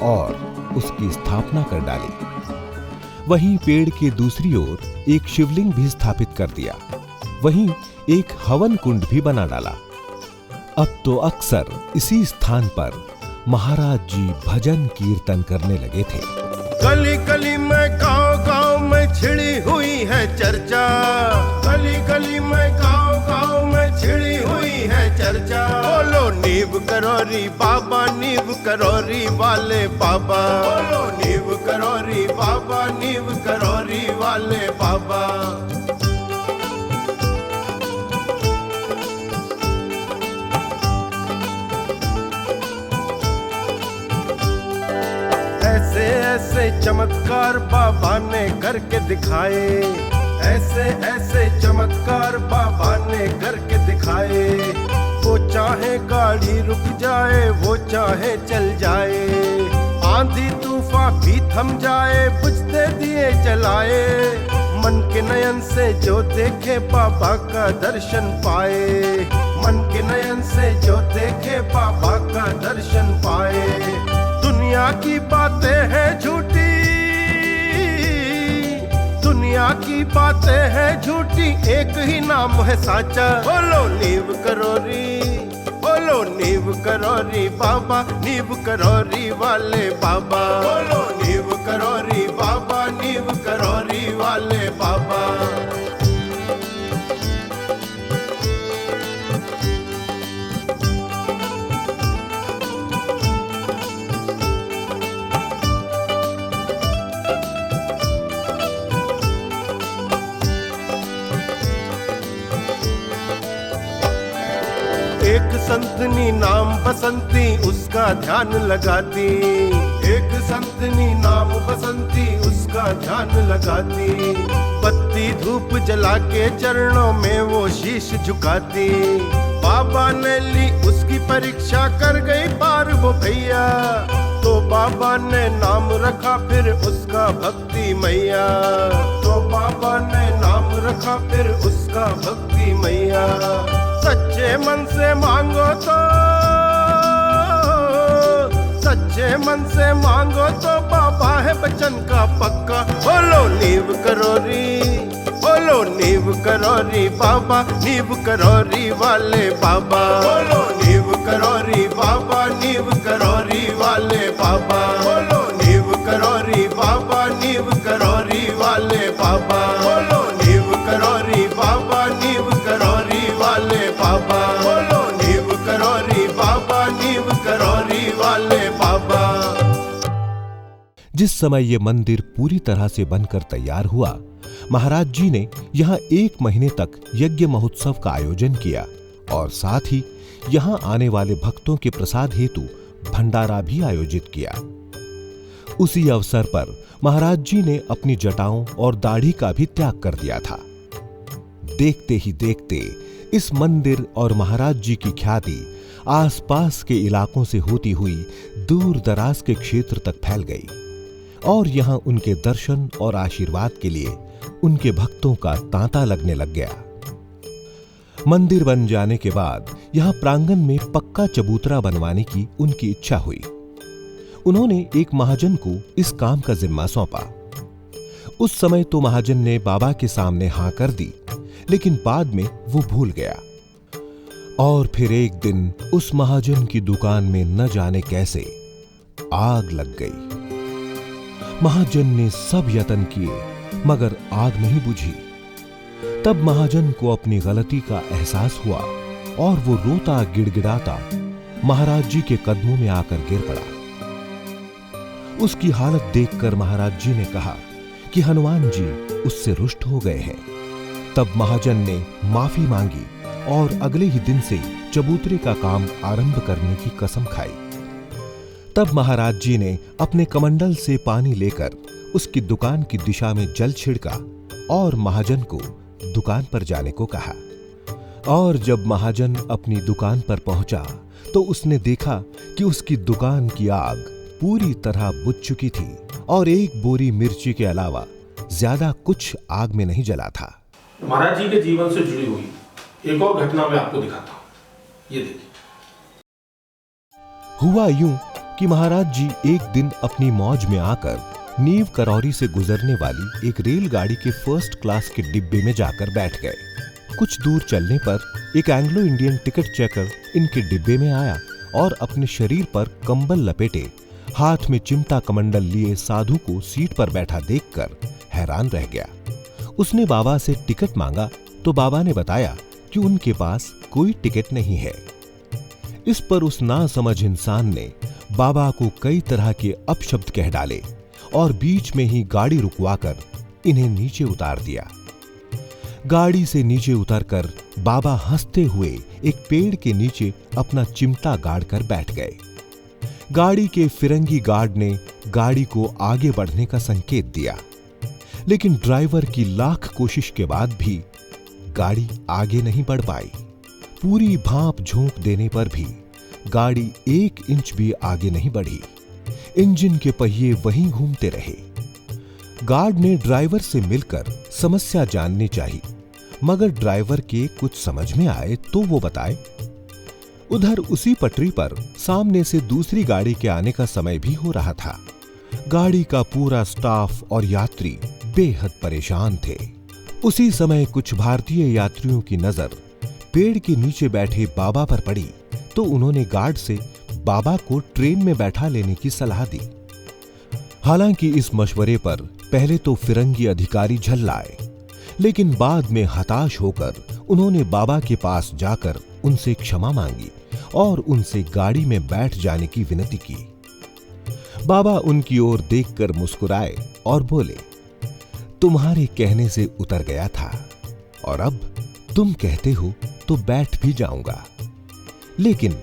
और उसकी स्थापना कर डाली। वहीं पेड़ के दूसरी ओर एक शिवलिंग भी स्थापित कर दिया। वहीं एक हवन कुंड भी बना डाला। अब तो अक्सर इसी स्थान पर महाराज जी भजन कीर्तन करने लगे थे। गली गली में गांव गांव में छिड़ी हुई है चर्चा, गली गली में गांव गांव में छिड़ी हुई है चर्चा। बोलो नीव करोरी बाबा, नीव करोरी वाले बाबा, बोलो नीव करोरी बाबा, नीव करोरी वाले बाबा। ऐसे ऐसे चमत्कार बाबा ने करके दिखाए, ऐसे ऐसे चमत्कार बाबा ने करके दिखाए। वो चाहे गाड़ी रुक जाए, वो चाहे चल जाए, आंधी तूफान भी थम जाए, बुझते दिए जलाए। मन के नयन से जो देखे बाबा का दर्शन पाए, मन के नयन से जो देखे बाबा का दर्शन पाए। दुनिया की बातें हैं झूठी, दुनिया की बातें हैं झूठी, एक ही नाम है साचा। बोलो नीव करोरी, बोलो नीव करोरी बाबा, नीव करोरी वाले बाबा, बोलो नीव करोरी बाबा, नीव करोरी वाले बाबा। एक संतनी नाम बसंती उसका ध्यान लगाती, एक संतनी नाम बसंती उसका ध्यान लगाती। पत्ती धूप जला के चरणों में वो शीश झुकाती। बाबा ने ली उसकी परीक्षा, कर गई पार वो भैया, तो बाबा ने नाम रखा फिर उसका भक्ति मैया, तो बाबा ने नाम रखा फिर उसका भक्ति मैया। सच्चे मन से मांगो तो, सच्चे मन से मांगो तो बाबा है बचन का पक्का। बोलो नीव करोरी, बोलो नीव करोरी बाबा, नीव करोरी वाले बाबा, बोलो नीव करोरी बाबा, नीव करोरी वाले बाबा, बोलो नीव करोरी बाबा, नीव करोरी वाले बाबा, बोलो नीव करोरी बाबा, नीव करोरी वाले बाबा, बोलो नीव करोरी बाबा, नीव करोरी वाले बाबा। जिस समय ये मंदिर पूरी तरह से बनकर तैयार हुआ, महाराज जी ने यहाँ 1 महीने तक यज्ञ महोत्सव का आयोजन किया और साथ ही यहाँ आने वाले भक्तों के प्रसाद हेतु भंडारा भी आयोजित किया। उसी अवसर पर महाराज जी ने अपनी जटाओं और दाढ़ी का भी त्याग कर दिया था। देखते ही देखते इस मंदिर और महाराज जी की ख्याति आसपास के इलाकों से होती हुई दूर दराज के क्षेत्र तक फैल गई और यहाँ उनके दर्शन और आशीर्वाद के लिए उनके भक्तों का तांता लगने लग गया। मंदिर बन जाने के बाद यहाँ प्रांगण में पक्का चबूतरा बनवाने की उनकी इच्छा हुई। उन्होंने एक महाजन को इस काम का जिम्मा सौंपा। उस समय तो महाजन ने बाबा के सामने हां कर दी, लेकिन बाद में वो भूल गया। और फिर एक दिन उस महाजन की दुकान में न जाने कैसे आग लग गई। महाजन ने सब यत्न किए मगर आग नहीं बुझी। तब महाजन को अपनी गलती का एहसास हुआ और वो रोता गिड़गिड़ाता महाराज जी के कदमों में आकर गिर पड़ा। उसकी हालत देखकर महाराज जी ने कहा कि हनुमान जी उससे रुष्ट हो गए हैं। तब महाजन ने माफी मांगी और अगले ही दिन से चबूतरे का काम आरंभ करने की कसम खाई। तब महाराज जी ने अपने कमंडल से पानी लेकर उसकी दुकान की दिशा में जल छिड़का और महाजन को दुकान पर जाने को कहा। और जब महाजन अपनी दुकान पर पहुंचा तो उसने देखा कि उसकी दुकान की आग पूरी तरह बुझ चुकी थी और एक बोरी मिर्ची के अलावा ज्यादा कुछ आग में नहीं जला था। महाराज जी के जीवन से जुड़ी हुई एक और घटना मैं आपको दिखाता हूं। ये देखिए। हुआ यूं कि महाराज जी एक दिन अपनी मौज में आकर नीव करौरी से गुजरने वाली एक रेलगाड़ी के फर्स्ट क्लास के डिब्बे में जाकर बैठ गए। कुछ दूर चलने पर एक एंग्लो इंडियन टिकट चेकर इनके डिब्बे में आया और अपने शरीर पर कंबल लपेटे हाथ में चिमटा कमंडल लिए साधु को सीट पर बैठा देखकर हैरान रह गया। उसने बाबा से टिकट मांगा तो बाबा ने बताया कि उनके पास कोई टिकट नहीं है। इस पर उस नासमझ इंसान ने बाबा को कई तरह के अपशब्द कह डाले और बीच में ही गाड़ी रुकवाकर इन्हें नीचे उतार दिया। गाड़ी से नीचे उतरकर बाबा हंसते हुए एक पेड़ के नीचे अपना चिमटा गाड़कर बैठ गए। गाड़ी के फिरंगी गार्ड ने गाड़ी को आगे बढ़ने का संकेत दिया, लेकिन ड्राइवर की लाख कोशिश के बाद भी गाड़ी आगे नहीं बढ़ पाई। पूरी भांप झोंक देने पर भी गाड़ी 1 इंच भी आगे नहीं बढ़ी। इंजन के पहिए वहीं घूमते रहे। गार्ड ने ड्राइवर से मिलकर समस्या जाननी चाहिए, मगर ड्राइवर के कुछ समझ में आए तो वो बताए। उधर उसी पटरी पर सामने से दूसरी गाड़ी के आने का समय भी हो रहा था। गाड़ी का पूरा स्टाफ और यात्री बेहद परेशान थे। उसी समय कुछ भारतीय यात्रियों की नजर पेड़ के नीचे बैठे बाबा पर पड़ी तो उन्होंने गार्ड से बाबा को ट्रेन में बैठा लेने की सलाह दी। हालांकि इस मशवरे पर पहले तो फिरंगी अधिकारी झल्लाए, लेकिन बाद में हताश होकर उन्होंने बाबा के पास जाकर उनसे क्षमा मांगी और उनसे गाड़ी में बैठ जाने की विनती की। बाबा उनकी ओर देखकर मुस्कुराए और बोले, तुम्हारे कहने से उतर गया था और अब तुम कहते हो तो बैठ भी जाऊंगा, लेकिन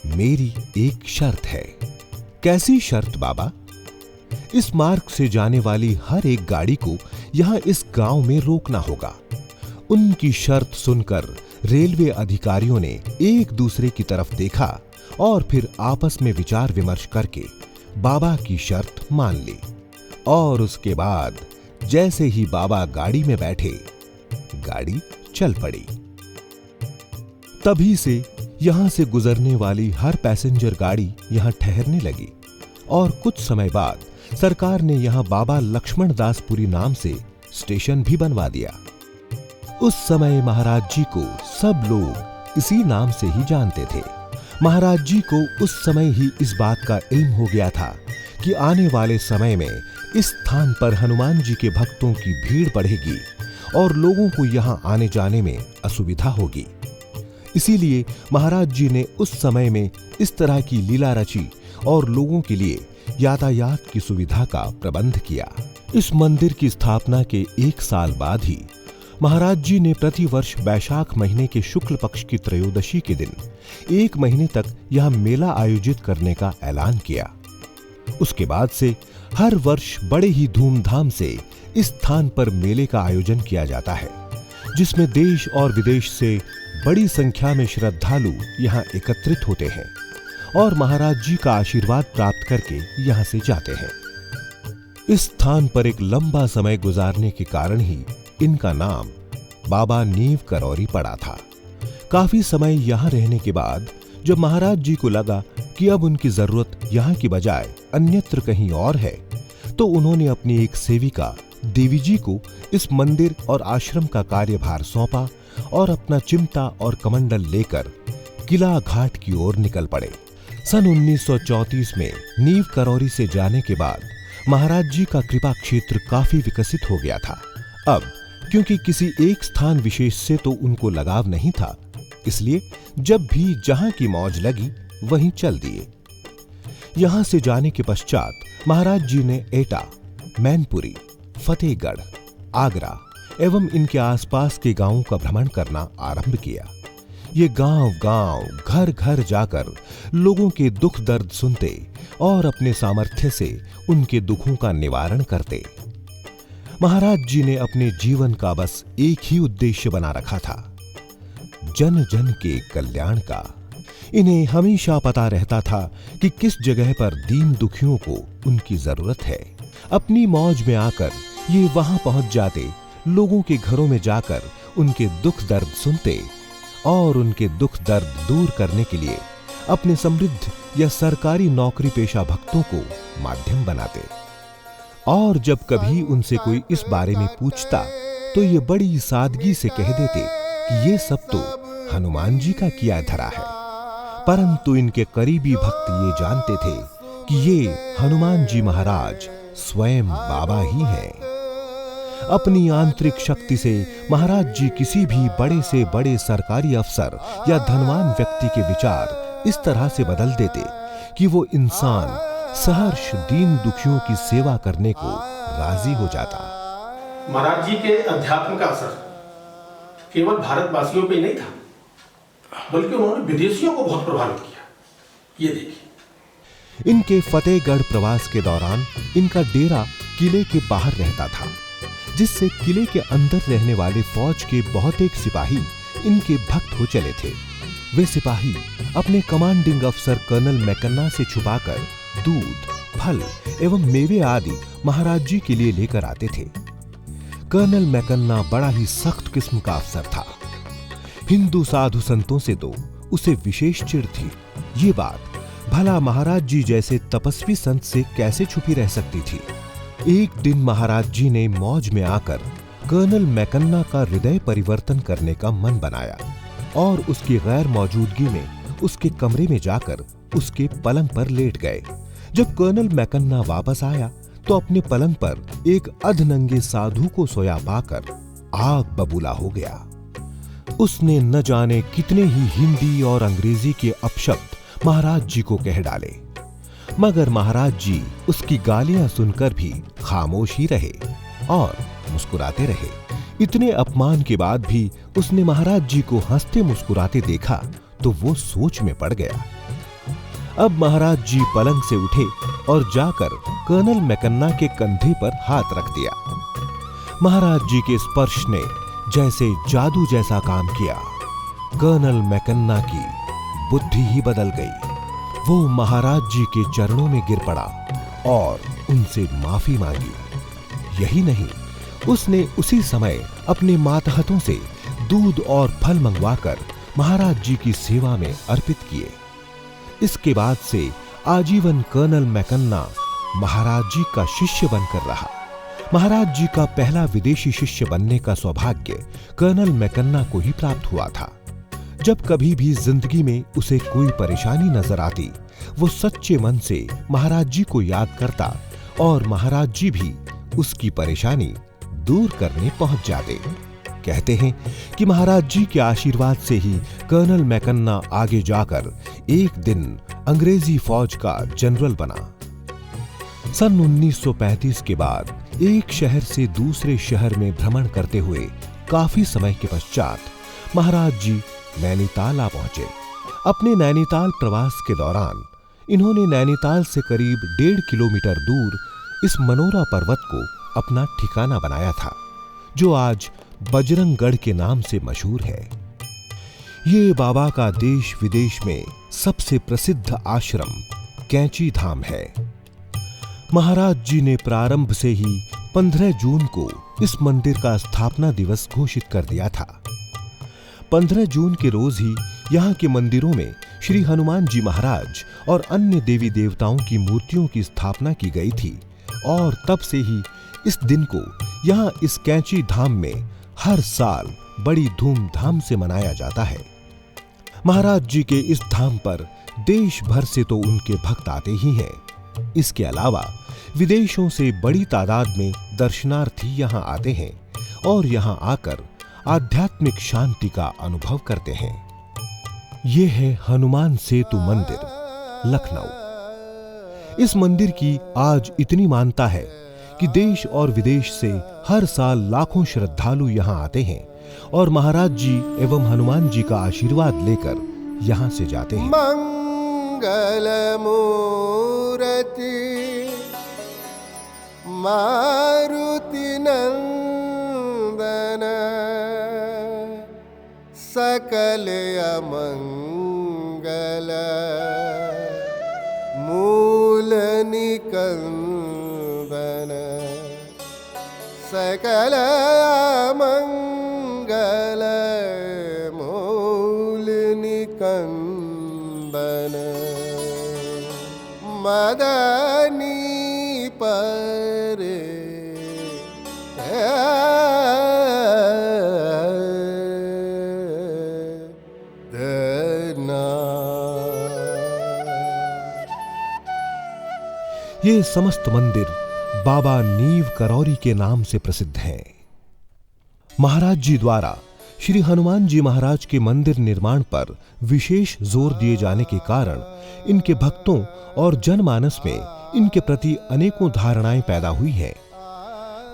मेरी एक शर्त है। कैसी शर्त बाबा? इस मार्ग से जाने वाली हर एक गाड़ी को यहां इस गांव में रोकना होगा। उनकी शर्त सुनकर रेलवे अधिकारियों ने एक दूसरे की तरफ देखा और फिर आपस में विचार विमर्श करके बाबा की शर्त मान ली। और उसके बाद जैसे ही बाबा गाड़ी में बैठे, गाड़ी चल पड़ी। तभी से यहां से गुजरने वाली हर पैसेंजर गाड़ी यहां ठहरने लगी और कुछ समय बाद सरकार ने यहां बाबा लक्ष्मण दासपुरी नाम से स्टेशन भी बनवा दिया। उस समय महाराज जी को सब लोग इसी नाम से ही जानते थे। महाराज जी को उस समय ही इस बात का इल्म हो गया था कि आने वाले समय में इस स्थान पर हनुमान जी के भक्तों की भीड़ बढ़ेगी और लोगों को यहां आने जाने में असुविधा होगी। इसीलिए महाराज जी ने उस समय में इस तरह की लीला रची और लोगों के लिए यातायात की सुविधा का प्रबंध किया। इस मंदिर की स्थापना के 1 साल बाद ही महाराज जी ने प्रतिवर्ष वैशाख महीने के शुक्ल पक्ष की त्रयोदशी के दिन 1 महीने तक यह मेला आयोजित करने का ऐलान किया। उसके बाद से हर वर्ष बड़े ही धूमधाम से इस स्थान पर मेले का आयोजन किया जाता है, जिसमें देश और विदेश से बड़ी संख्या में श्रद्धालु यहाँ एकत्रित होते हैं और महाराज जी का आशीर्वाद प्राप्त करके यहाँ से जाते हैं। इस स्थान पर एक लंबा समय गुजारने के कारण ही इनका नाम बाबा नीव करौरी पड़ा था। काफी समय यहाँ रहने के बाद जब महाराज जी को लगा कि अब उनकी जरूरत यहाँ की बजाय अन्यत्र कहीं और है, तो उन्होंने अपनी एक सेविका देवी जी को इस मंदिर और आश्रम का कार्यभार सौंपा और अपना चिमटा और कमंडल लेकर किला घाट की ओर निकल पड़े। सन 1934 में नीव करौरी से जाने के बाद महाराज जी का कृपा क्षेत्र काफी विकसित हो गया था। अब क्योंकि किसी एक स्थान विशेष से तो उनको लगाव नहीं था, इसलिए जब भी जहां की मौज लगी वहीं चल दिए। यहां से जाने के पश्चात महाराज जी ने एटा, मैनपुरी, फतेहगढ़, आगरा एवं इनके आसपास के गांवों का भ्रमण करना आरंभ किया। ये गांव-गांव, घर-घर जाकर लोगों के दुख दर्द सुनते, और अपने सामर्थ्य से उनके दुखों का निवारण करते। महाराज जी ने अपने जीवन का बस एक ही उद्देश्य बना रखा था, जन जन के कल्याण का। इन्हें हमेशा पता रहता था कि किस जगह पर दीन दुखियों को उनकी जरूरत है। अपनी मौज में आकर ये वहां पहुंच जाते, लोगों के घरों में जाकर उनके दुख दर्द सुनते और उनके दुख दर्द दूर करने के लिए अपने समृद्ध या सरकारी नौकरी पेशा भक्तों को माध्यम बनाते। और जब कभी उनसे कोई इस बारे में पूछता तो ये बड़ी सादगी से कह देते कि ये सब तो हनुमान जी का किया धरा है। परंतु इनके करीबी भक्त ये जानते थे कि ये हनुमान जी महाराज स्वयं बाबा ही हैं। अपनी आंतरिक शक्ति से महाराज जी किसी भी बड़े से बड़े सरकारी अफसर या धनवान व्यक्ति के विचार इस तरह से बदल देते कि वो इंसान सहर्ष दीन दुखियों की सेवा करने को राजी हो जाता। महाराज जी के अध्यात्म का असर केवल भारतवासियों पे ही नहीं था, बल्कि उन्होंने विदेशियों को बहुत प्रभावित किया। ये देखिए, इनके फतेहगढ़ प्रवास के दौरान इनका डेरा किले के बाहर रहता था, जिससे किले के अंदर रहने वाले फौज के बहुत एक सिपाही इनके भक्त हो चले थे। वे सिपाही अपने कमांडिंग अफसर कर्नल मैकन्ना से छुपाकर दूध, फल एवं मेवे आदि महाराज जी के लिए लेकर आते थे। कर्नल मैकन्ना बड़ा ही सख्त किस्म का अफसर था। हिंदू साधु संतों से तो उसे विशेष चिढ़ थी। ये बात भला महाराज जी जैसे तपस्वी संत से कैसे छुपी रह सकती थी। एक दिन महाराज जी ने मौज में आकर कर्नल मैकन्ना का हृदय परिवर्तन करने का मन बनाया और उसकी गैर मौजूदगी में उसके कमरे में जाकर उसके पलंग पर लेट गए। जब कर्नल मैकन्ना वापस आया तो अपने पलंग पर एक अधनंगे साधु को सोया पाकर आग बबूला हो गया। उसने न जाने कितने ही हिंदी और अंग्रेजी के अपशब्द महाराज जी को कह डाले, मगर महाराज जी उसकी गालियां सुनकर भी खामोश ही रहे और मुस्कुराते रहे। इतने अपमान के बाद भी उसने महाराज जी को हंसते मुस्कुराते देखा तो वो सोच में पड़ गया। अब महाराज जी पलंग से उठे और जाकर कर्नल मैकन्ना के कंधे पर हाथ रख दिया। महाराज जी के स्पर्श ने जैसे जादू जैसा काम किया। कर्नल मैकन्ना की बुद्धि ही बदल गई। वो महाराज जी के चरणों में गिर पड़ा और उनसे माफी मांगी। यही नहीं, उसने उसी समय अपने मातहतों से दूध और फल मंगवाकर महाराज जी की सेवा में अर्पित किए। इसके बाद से आजीवन कर्नल मैकन्ना महाराज जी का शिष्य बनकर रहा। महाराज जी का पहला विदेशी शिष्य बनने का सौभाग्य कर्नल मैकन्ना को ही प्राप्त हुआ था। जब कभी भी जिंदगी में उसे कोई परेशानी नजर आती, वो सच्चे मन से महाराज जी को याद करता और महाराज जी भी उसकी परेशानी दूर करने पहुंच जाते। कहते हैं कि महाराज जी के आशीर्वाद से ही कर्नल मैकन्ना आगे जाकर एक दिन अंग्रेजी फौज का जनरल बना। सन 1935 के बाद एक शहर से दूसरे शहर में भ्रमण करते हुए काफी समय के पश्चात महाराज जी नैनीताल आ पहुंचे। अपने नैनीताल प्रवास के दौरान इन्होंने नैनीताल से करीब 1.5 किलोमीटर दूर इस मनोरा पर्वत को अपना ठिकाना बनाया था, जो आज बजरंगगढ़ के नाम से मशहूर है। ये बाबा का देश विदेश में सबसे प्रसिद्ध आश्रम कैंची धाम है। महाराज जी ने प्रारंभ से ही 15 जून को इस मंदिर का स्थापना दिवस घोषित कर दिया था। 15 जून के रोज ही यहाँ के मंदिरों में श्री हनुमान जी महाराज और अन्य देवी देवताओं की मूर्तियों की स्थापना की गई थी और तब से ही इस दिन को यहाँ इस कैंची धाम में हर साल बड़ी धूमधाम से मनाया जाता है। महाराज जी के इस धाम पर देश भर से तो उनके भक्त आते ही हैं। इसके अलावा विदेशों से बड़ी तादाद में दर्शनार्थी यहाँ आते हैं और यहाँ आकर आध्यात्मिक शांति का अनुभव करते हैं। ये है हनुमान सेतु मंदिर, लखनऊ। इस मंदिर की आज इतनी मान्यता है कि देश और विदेश से हर साल लाखों श्रद्धालु यहाँ आते हैं और महाराज जी एवं हनुमान जी का आशीर्वाद लेकर यहाँ से जाते हैं। मूर्ति मारुति नंदन सकल अमंगल मूल निकंदन सकल अमंगल मूल निकंदन मदनी परे ये समस्त मंदिर बाबा नीव करौरी के नाम से प्रसिद्ध हैं। महाराज जी द्वारा श्री हनुमान जी महाराज के मंदिर निर्माण पर विशेष जोर दिए जाने के कारण इनके भक्तों और जनमानस में इनके प्रति अनेकों धारणाएं पैदा हुई हैं।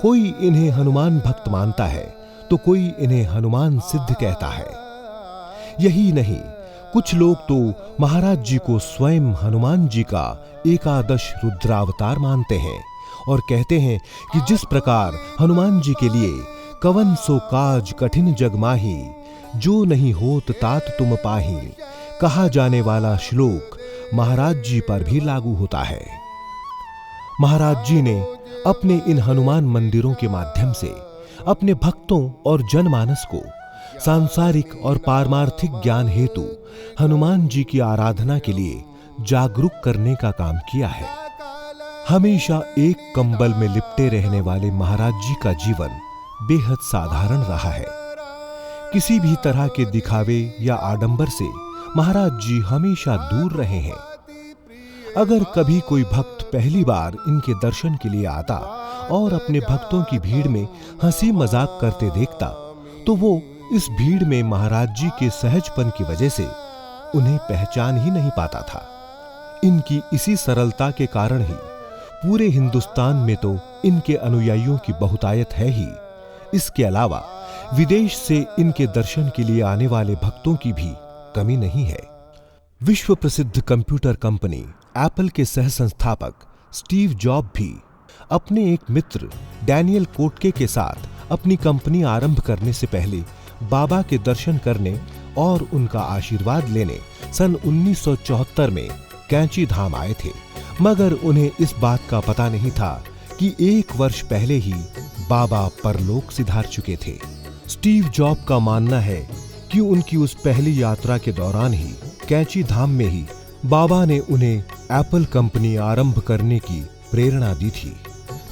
कोई इन्हें हनुमान भक्त मानता है तो कोई इन्हें हनुमान सिद्ध कहता है। यही नहीं, कुछ लोग तो महाराज जी को स्वयं हनुमान जी का एकादश रुद्रावतार मानते हैं और कहते हैं कि जिस प्रकार हनुमान जी के लिए कवन सो काज कठिन जग माही, जो नहीं होत तात तुम पाही, कहा जाने वाला श्लोक महाराज जी पर भी लागू होता है। महाराज जी ने अपने इन हनुमान मंदिरों के माध्यम से अपने भक्तों और जनमानस को सांसारिक और पारमार्थिक ज्ञान हेतु हनुमान जी की आराधना के लिए जागरूक करने का काम किया है। हमेशा एक कंबल में लिपटे रहने वाले महाराज जी का जीवन बेहद साधारण रहा है। किसी भी तरह के दिखावे या आडंबर से महाराज जी हमेशा दूर रहे हैं। अगर कभी कोई भक्त पहली बार इनके दर्शन के लिए आता और अपने भक्तों की भीड़ में हंसी मजाक करते देखता तो वो इस भीड़ में महाराज जी के सहजपन की वजह से उन्हें पहचान ही नहीं पाता था। इनकी इसी सरलता के कारण ही पूरे हिंदुस्तान में तो इनके अनुयायियों की बहुतायत है ही। इसके अलावा विदेश से इनके दर्शन के लिए आने वाले भक्तों की भी कमी नहीं है। विश्व प्रसिद्ध कंप्यूटर कंपनी एप्पल के सह संस्थापक स्टीव जॉब भी अपने एक मित्र डैनियल कोटके के साथ अपनी कंपनी आरंभ करने से पहले बाबा के दर्शन करने और उनका आशीर्वाद लेने सन 1974 में कैंची धाम आए थे, मगर उन्हें इस बात का पता नहीं था कि एक वर्ष पहले ही बाबा परलोक सिधार चुके थे। स्टीव जॉब का मानना है कि उनकी उस पहली यात्रा के दौरान ही कैंची धाम में ही बाबा ने उन्हें एप्पल कंपनी आरंभ करने की प्रेरणा दी थी।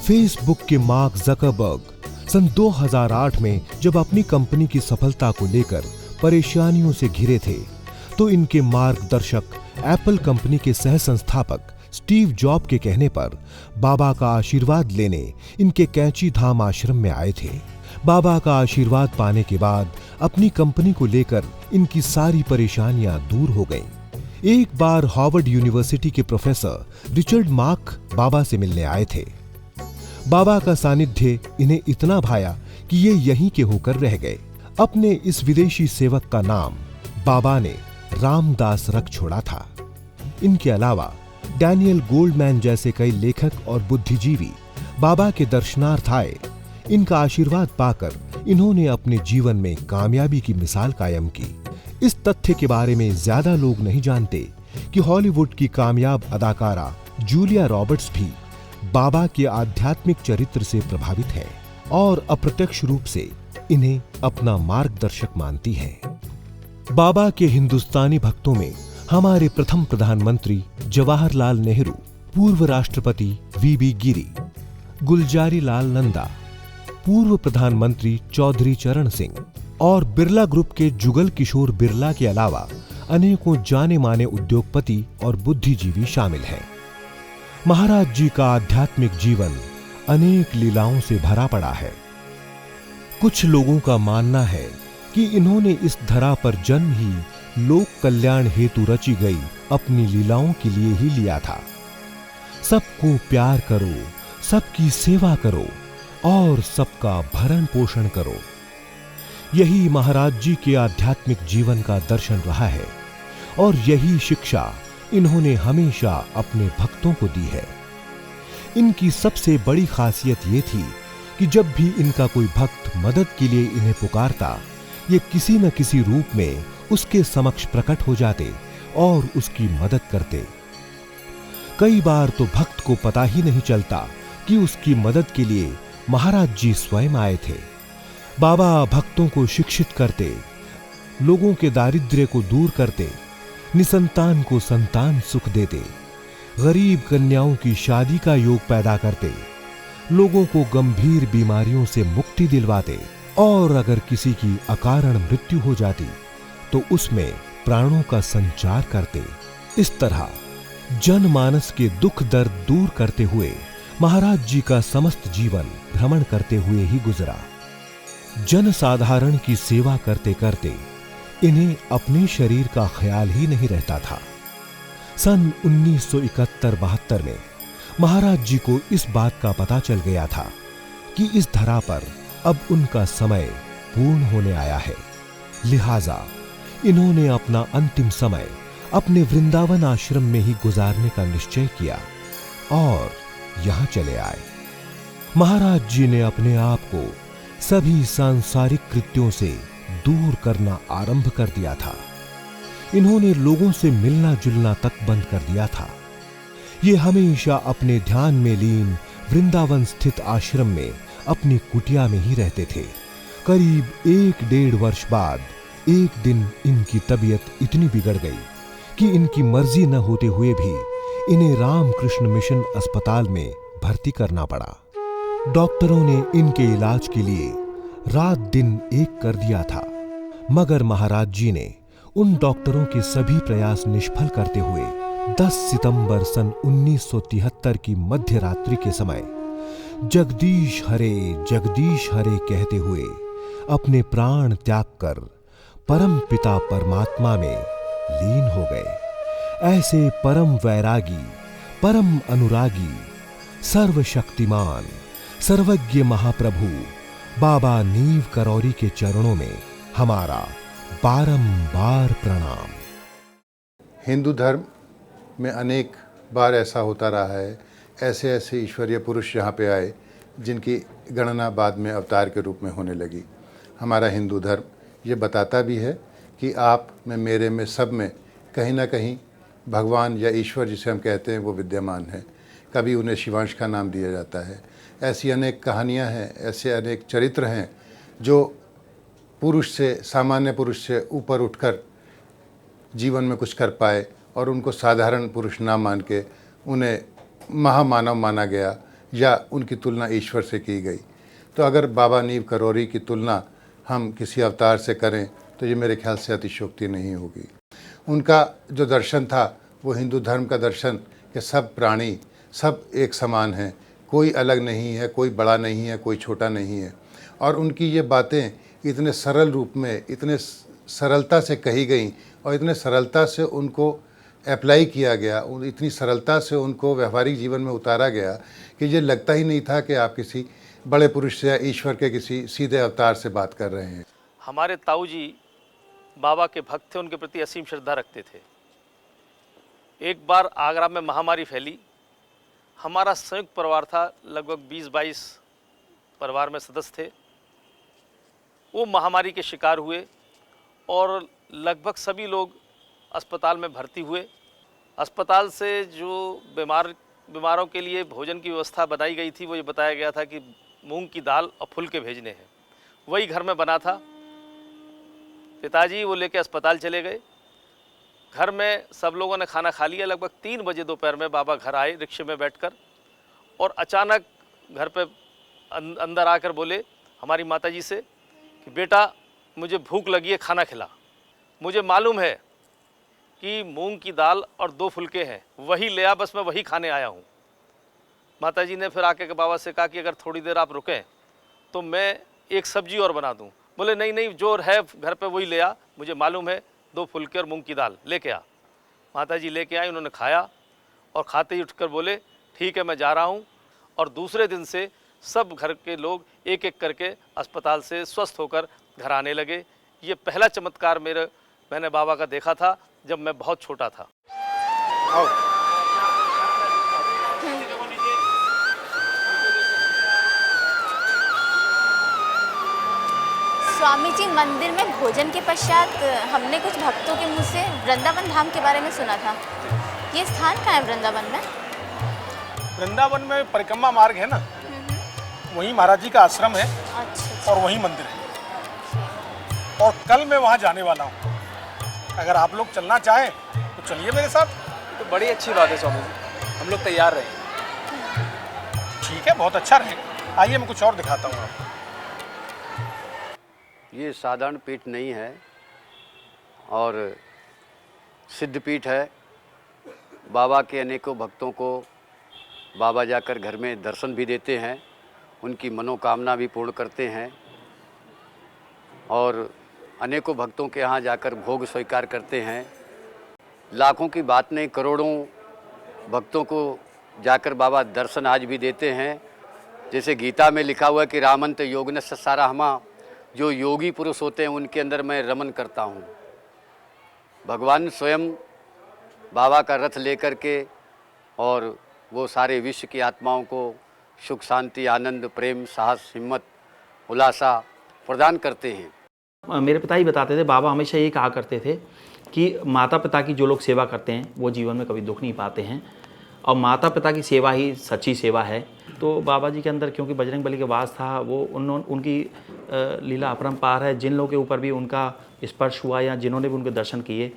फेसबुक के मार्क जकरबर्ग सन 2008 में जब अपनी कंपनी की सफलता को लेकर परेशानियों से घिरे थे तो इनके मार्गदर्शक एप्पल कंपनी के सह संस्थापक स्टीव जॉब के कहने पर बाबा का आशीर्वाद लेने इनके कैंची धाम आश्रम में आए थे। बाबा का आशीर्वाद पाने के बाद अपनी कंपनी को लेकर इनकी सारी परेशानियां दूर हो गईं। एक बार हार्वर्ड यूनिवर्सिटी के प्रोफेसर रिचर्ड मार्क बाबा से मिलने आए थे। बाबा का सानिध्य इन्हें इतना भाया कि ये यहीं के होकर रह गए। अपने इस विदेशी सेवक का नाम बाबा ने रामदास रख छोड़ा था। इनके अलावा डैनियल गोल्डमैन जैसे कई लेखक और बुद्धिजीवी बाबा के दर्शनार्थ आए। इनका आशीर्वाद पाकर इन्होंने अपने जीवन में कामयाबी की मिसाल कायम की। इस तथ्य के बारे में ज्यादा लोग नहीं जानते कि हॉलीवुड की कामयाब अदाकारा जूलिया रॉबर्ट्स भी बाबा के आध्यात्मिक चरित्र से प्रभावित है और अप्रत्यक्ष रूप से इन्हें अपना मार्गदर्शक मानती हैं। बाबा के हिंदुस्तानी भक्तों में हमारे प्रथम प्रधानमंत्री जवाहरलाल नेहरू, पूर्व राष्ट्रपति वीबी गिरी, गुलजारी लाल नंदा, पूर्व प्रधानमंत्री चौधरी चरण सिंह और बिरला ग्रुप के जुगल किशोर बिरला के अलावा अनेकों जाने माने उद्योगपति और बुद्धिजीवी शामिल हैं। महाराज जी का आध्यात्मिक जीवन अनेक लीलाओं से भरा पड़ा है। कुछ लोगों का मानना है कि इन्होंने इस धरा पर जन्म ही लोक कल्याण हेतु रची गई अपनी लीलाओं के लिए ही लिया था। सबको प्यार करो, सबकी सेवा करो और सबका भरण पोषण करो। यही महाराज जी के आध्यात्मिक जीवन का दर्शन रहा है और यही शिक्षा इन्होंने हमेशा अपने भक्तों को दी है। इनकी सबसे बड़ी खासियत ये थी कि जब भी इनका कोई भक्त मदद के लिए इन्हें पुकारता, ये किसी न किसी रूप में उसके समक्ष प्रकट हो जाते और उसकी मदद करते। कई बार तो भक्त को पता ही नहीं चलता कि उसकी मदद के लिए महाराज जी स्वयं आए थे। बाबा भक्तों को शिक्षित करते, लोगों के दारिद्र्य को दूर करते, निसंतान को संतान सुख देते, गरीब कन्याओं की शादी का योग पैदा करते, लोगों को गंभीर बीमारियों से मुक्ति दिलवाते और अगर किसी की अकारण मृत्यु हो जाती तो उसमें प्राणों का संचार करते। इस तरह जनमानस के दुख दर्द दूर करते हुए महाराज जी का समस्त जीवन भ्रमण करते हुए ही गुजरा। जनसाधारण की सेवा करते करते इन्हें अपने शरीर का ख्याल ही नहीं रहता था। सन 1971-72 में महाराज जी को इस बात का पता चल गया था कि इस धरा पर अब उनका समय पूर्ण होने आया है। लिहाजा इन्होंने अपना अंतिम समय अपने वृंदावन आश्रम में ही गुजारने का निश्चय किया और यहां चले आए। महाराज जी ने अपने आप को सभी सांसारिक कृत्यों से दूर करना आरंभ कर दिया था। इन्होंने लोगों से मिलना जुलना तक बंद कर दिया था। ये हमेशा अपने ध्यान में लीन वृंदावन स्थित आश्रम में अपनी कुटिया में ही रहते थे। करीब 1-1.5 वर्ष बाद एक दिन इनकी तबीयत इतनी बिगड़ गई कि इनकी मर्जी न होते हुए भी इन्हें रामकृष्ण मिशन अस्पताल में भर्ती करना पड़ा। डॉक्टरों ने इनके इलाज के लिए रात दिन एक कर दिया था, मगर महाराज जी ने उन डॉक्टरों के सभी प्रयास निष्फल करते हुए 10 सितंबर सन 1973 की मध्य रात्रि के समय जगदीश हरे कहते हुए अपने प्राण त्याग कर परम पिता परमात्मा में लीन हो गए। ऐसे परम वैरागी, परम अनुरागी, सर्वशक्तिमान, सर्वज्ञ महाप्रभु बाबा नीव करौरी के चरणों में हमारा बारंबार प्रणाम। हिंदू धर्म में अनेक बार ऐसा होता रहा है, ऐसे ऐसे ईश्वरीय पुरुष यहाँ पे आए जिनकी गणना बाद में अवतार के रूप में होने लगी। हमारा हिंदू धर्म ये बताता भी है कि आप में, मेरे में, सब में कहीं ना कहीं भगवान या ईश्वर जिसे हम कहते हैं वो विद्यमान है। कभी उन्हें शिवांश का नाम दिया जाता है। ऐसी अनेक कहानियाँ हैं, ऐसे अनेक चरित्र हैं जो पुरुष से, सामान्य पुरुष से ऊपर उठकर जीवन में कुछ कर पाए और उनको साधारण पुरुष ना मान के उन्हें महामानव माना गया या उनकी तुलना ईश्वर से की गई। तो अगर बाबा नीव करौरी की तुलना हम किसी अवतार से करें तो ये मेरे ख्याल से अतिशयोक्ति नहीं होगी। उनका जो दर्शन था वो हिंदू धर्म का दर्शन कि सब प्राणी सब एक समान हैं, कोई अलग नहीं है, कोई बड़ा नहीं है, कोई छोटा नहीं है। और उनकी ये बातें इतने सरल रूप में, इतने सरलता से कही गई और इतने सरलता से उनको अप्लाई किया गया, इतनी सरलता से उनको व्यवहारिक जीवन में उतारा गया कि ये लगता ही नहीं था कि आप किसी बड़े पुरुष से या ईश्वर के किसी सीधे अवतार से बात कर रहे हैं। हमारे ताऊ जी बाबा के भक्त थे, उनके प्रति असीम श्रद्धा रखते थे। एक बार आगरा में महामारी फैली। हमारा संयुक्त परिवार था, लगभग 20-22 परिवार में सदस्य थे। वो महामारी के शिकार हुए और लगभग सभी लोग अस्पताल में भर्ती हुए। अस्पताल से जो बीमारों के लिए भोजन की व्यवस्था बनाई गई थी वो ये बताया गया था कि मूंग की दाल और फुलके भेजने हैं। वही घर में बना था। पिताजी वो लेके अस्पताल चले गए। घर में सब लोगों ने खाना खा लिया। लगभग 3 बजे दोपहर में बाबा घर आए रिक्शे में बैठकर और अचानक घर पे अंदर आकर बोले हमारी माताजी से कि बेटा मुझे भूख लगी है, खाना खिला। मुझे मालूम है कि मूंग की दाल और 2 फुलके हैं, वही ले आ, बस मैं वही खाने आया हूँ। माताजी ने फिर आके के बाबा से कहा कि अगर थोड़ी देर आप रुकें तो मैं एक सब्जी और बना दूँ। बोले नहीं नहीं, जो है घर पे वही ले आ, मुझे मालूम है, 2 फुलके और मूंग की दाल लेके आ। माताजी लेके आई, उन्होंने खाया और खाते ही उठकर बोले ठीक है मैं जा रहा हूँ। और दूसरे दिन से सब घर के लोग एक एक करके अस्पताल से स्वस्थ होकर घर आने लगे। ये पहला चमत्कार मैंने बाबा का देखा था जब मैं बहुत छोटा था। आओ। स्वामी जी, मंदिर में भोजन के पश्चात हमने कुछ भक्तों के मुंह से वृंदावन धाम के बारे में सुना था। ये स्थान कहाँ है वृंदावन में? वृंदावन में परिक्रमा मार्ग है ना, वहीं महाराज जी का आश्रम है। अच्छा। और वहीं मंदिर है। और कल मैं वहाँ जाने वाला हूँ। अगर आप लोग चलना चाहें तो चलिए मेरे साथ। तो बड़ी अच्छी बात है स्वामी जी, हम लोग तैयार रहे। ठीक है, बहुत अच्छा रहेगा। आइए मैं कुछ और दिखाता हूँ आपको। ये साधारण पीठ नहीं है और सिद्ध पीठ है। बाबा के अनेकों भक्तों को बाबा जाकर घर में दर्शन भी देते हैं, उनकी मनोकामना भी पूर्ण करते हैं और अनेकों भक्तों के यहाँ जाकर भोग स्वीकार करते हैं। लाखों की बात नहीं, करोड़ों भक्तों को जाकर बाबा दर्शन आज भी देते हैं। जैसे गीता में लिखा हुआ है कि रामंत योगनस्य साराहमा, जो योगी पुरुष होते हैं उनके अंदर मैं रमन करता हूँ। भगवान स्वयं बाबा का रथ लेकर के और वो सारे विश्व की आत्माओं को सुख, शांति, आनंद, प्रेम, साहस, हिम्मत, उल्लासा प्रदान करते हैं। मेरे पिता ही बताते थे, बाबा हमेशा ये कहा करते थे कि माता पिता की जो लोग सेवा करते हैं वो जीवन में कभी दुख नहीं पाते हैं और माता पिता की सेवा ही सच्ची सेवा है। तो बाबा जी के अंदर क्योंकि बजरंग बली का वास था, वो उनकी लीला अपरंपार है। जिन लोगों के ऊपर भी उनका स्पर्श हुआ या जिन्होंने भी उनके दर्शन किए,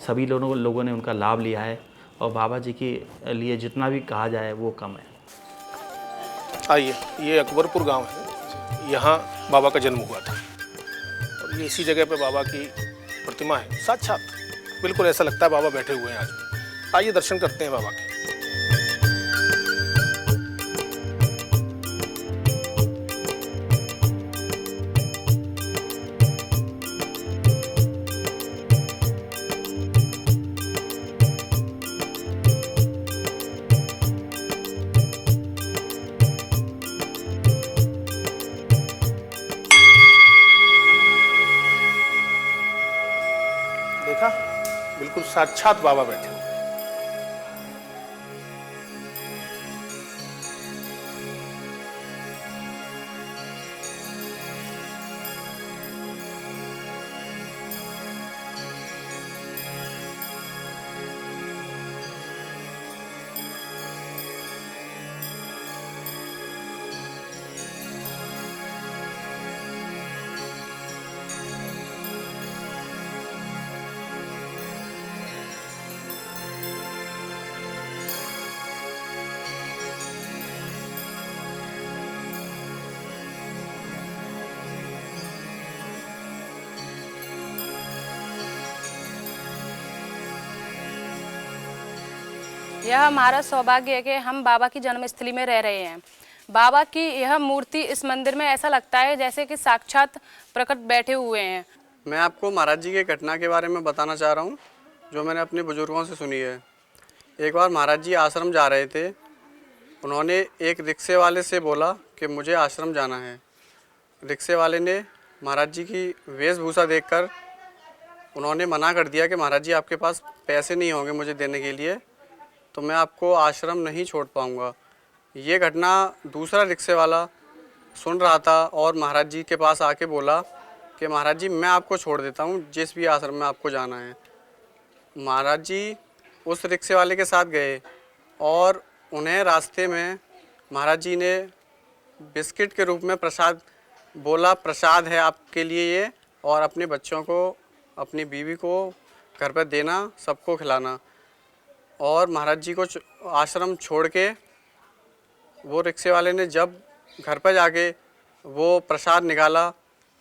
सभी लोगों ने उनका लाभ लिया है और बाबा जी के लिए जितना भी कहा जाए वो कम है। आइए, ये अकबरपुर गांव है, यहाँ बाबा का जन्म हुआ था और ये इसी जगह पे बाबा की प्रतिमा है साक्षात। बिल्कुल ऐसा लगता है बाबा बैठे हुए हैं आज भी। आइए दर्शन करते हैं बाबा के। देखा, बिल्कुल साक्षात बाबा बैठे हुए। यह हमारा सौभाग्य है कि हम बाबा की जन्मस्थली में रह रहे हैं। बाबा की यह मूर्ति इस मंदिर में ऐसा लगता है जैसे कि साक्षात प्रकट बैठे हुए हैं। मैं आपको महाराज जी के घटना के बारे में बताना चाह रहा हूँ जो मैंने अपने बुजुर्गों से सुनी है। एक बार महाराज जी आश्रम जा रहे थे। उन्होंने एक रिक्शे वाले से बोला कि मुझे आश्रम जाना है। रिक्शे वाले ने महाराज जी की वेशभूषा देखकर उन्होंने मना कर दिया कि महाराज जी आपके पास पैसे नहीं होंगे मुझे देने के लिए, तो मैं आपको आश्रम नहीं छोड़ पाऊँगा। ये घटना दूसरा रिक्शे वाला सुन रहा था और महाराज जी के पास आके बोला कि महाराज जी मैं आपको छोड़ देता हूँ जिस भी आश्रम में आपको जाना है। महाराज जी उस रिक्शे वाले के साथ गए और उन्हें रास्ते में महाराज जी ने बिस्किट के रूप में प्रसाद बोला, प्रसाद है आपके लिए ये, और अपने बच्चों को, अपनी बीवी को घर पर देना, सबको खिलाना। और महाराज जी को आश्रम छोड़ के वो रिक्शे वाले ने जब घर पर जाके वो प्रसाद निकाला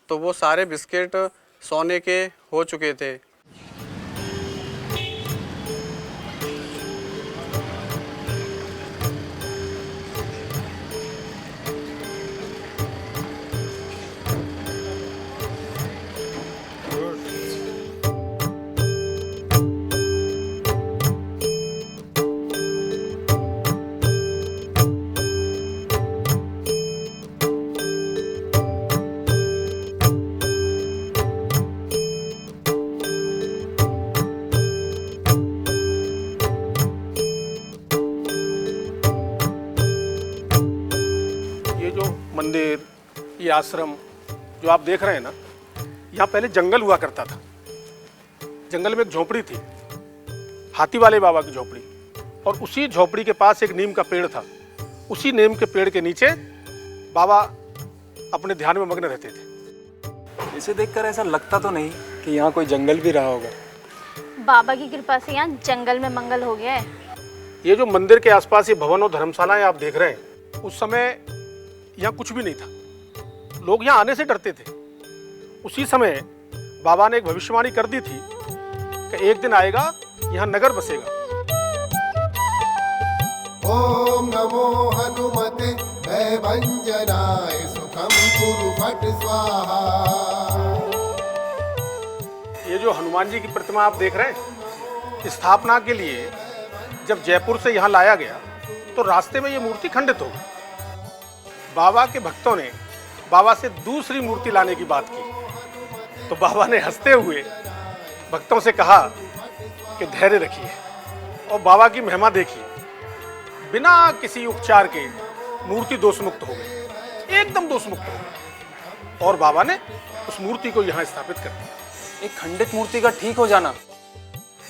तो वो सारे बिस्किट सोने के हो चुके थे। मंदिर, ये आश्रम जो आप देख रहे हैं ना, यहाँ पहले जंगल हुआ करता था। जंगल में एक झोपड़ी थी, हाथी वाले बाबा की झोपड़ी, और उसी झोपड़ी के पास एक नीम का पेड़ था। उसी नीम के पेड़ के नीचे बाबा अपने ध्यान में मग्न रहते थे। इसे देखकर ऐसा लगता तो नहीं कि यहाँ कोई जंगल भी रहा होगा। बाबा की कृपा से यहाँ जंगल में मंगल हो गया है। ये जो मंदिर के आसपास ये भवन और धर्मशालाएं आप देख रहे हैं, उस समय यहाँ कुछ भी नहीं था। लोग यहाँ आने से डरते थे। उसी समय बाबा ने एक भविष्यवाणी कर दी थी कि एक दिन आएगा यहाँ नगर बसेगा। ओम नमो हनुमते भयभंजनाय सुखम कुरु फट स्वाहा। ये जो हनुमान जी की प्रतिमा आप देख रहे हैं, स्थापना के लिए जब जयपुर से यहाँ लाया गया तो रास्ते में ये मूर्ति खंडित हो गई। बाबा के भक्तों ने बाबा से दूसरी मूर्ति लाने की बात की तो बाबा ने हंसते हुए भक्तों से कहा कि धैर्य रखिए और बाबा की महिमा देखिए। बिना किसी उपचार के मूर्ति दोष मुक्त हो गई, एकदम दोष मुक्त हो गई, और बाबा ने उस मूर्ति को यहाँ स्थापित कर दिया। एक खंडित मूर्ति का ठीक हो जाना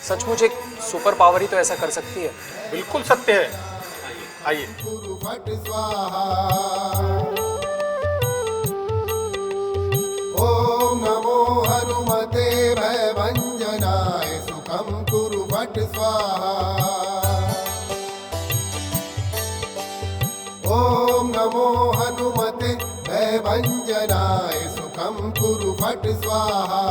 सचमुच एक सुपर पावर ही तो ऐसा कर सकती है। बिल्कुल सत्य है। आइए। ओम नमो हनुमते भयभंजनाय सुखम कुरु फट स्वाहा। ओम नमो हनुमते भयभंजनाय सुखम कुरु फट स्वाहा।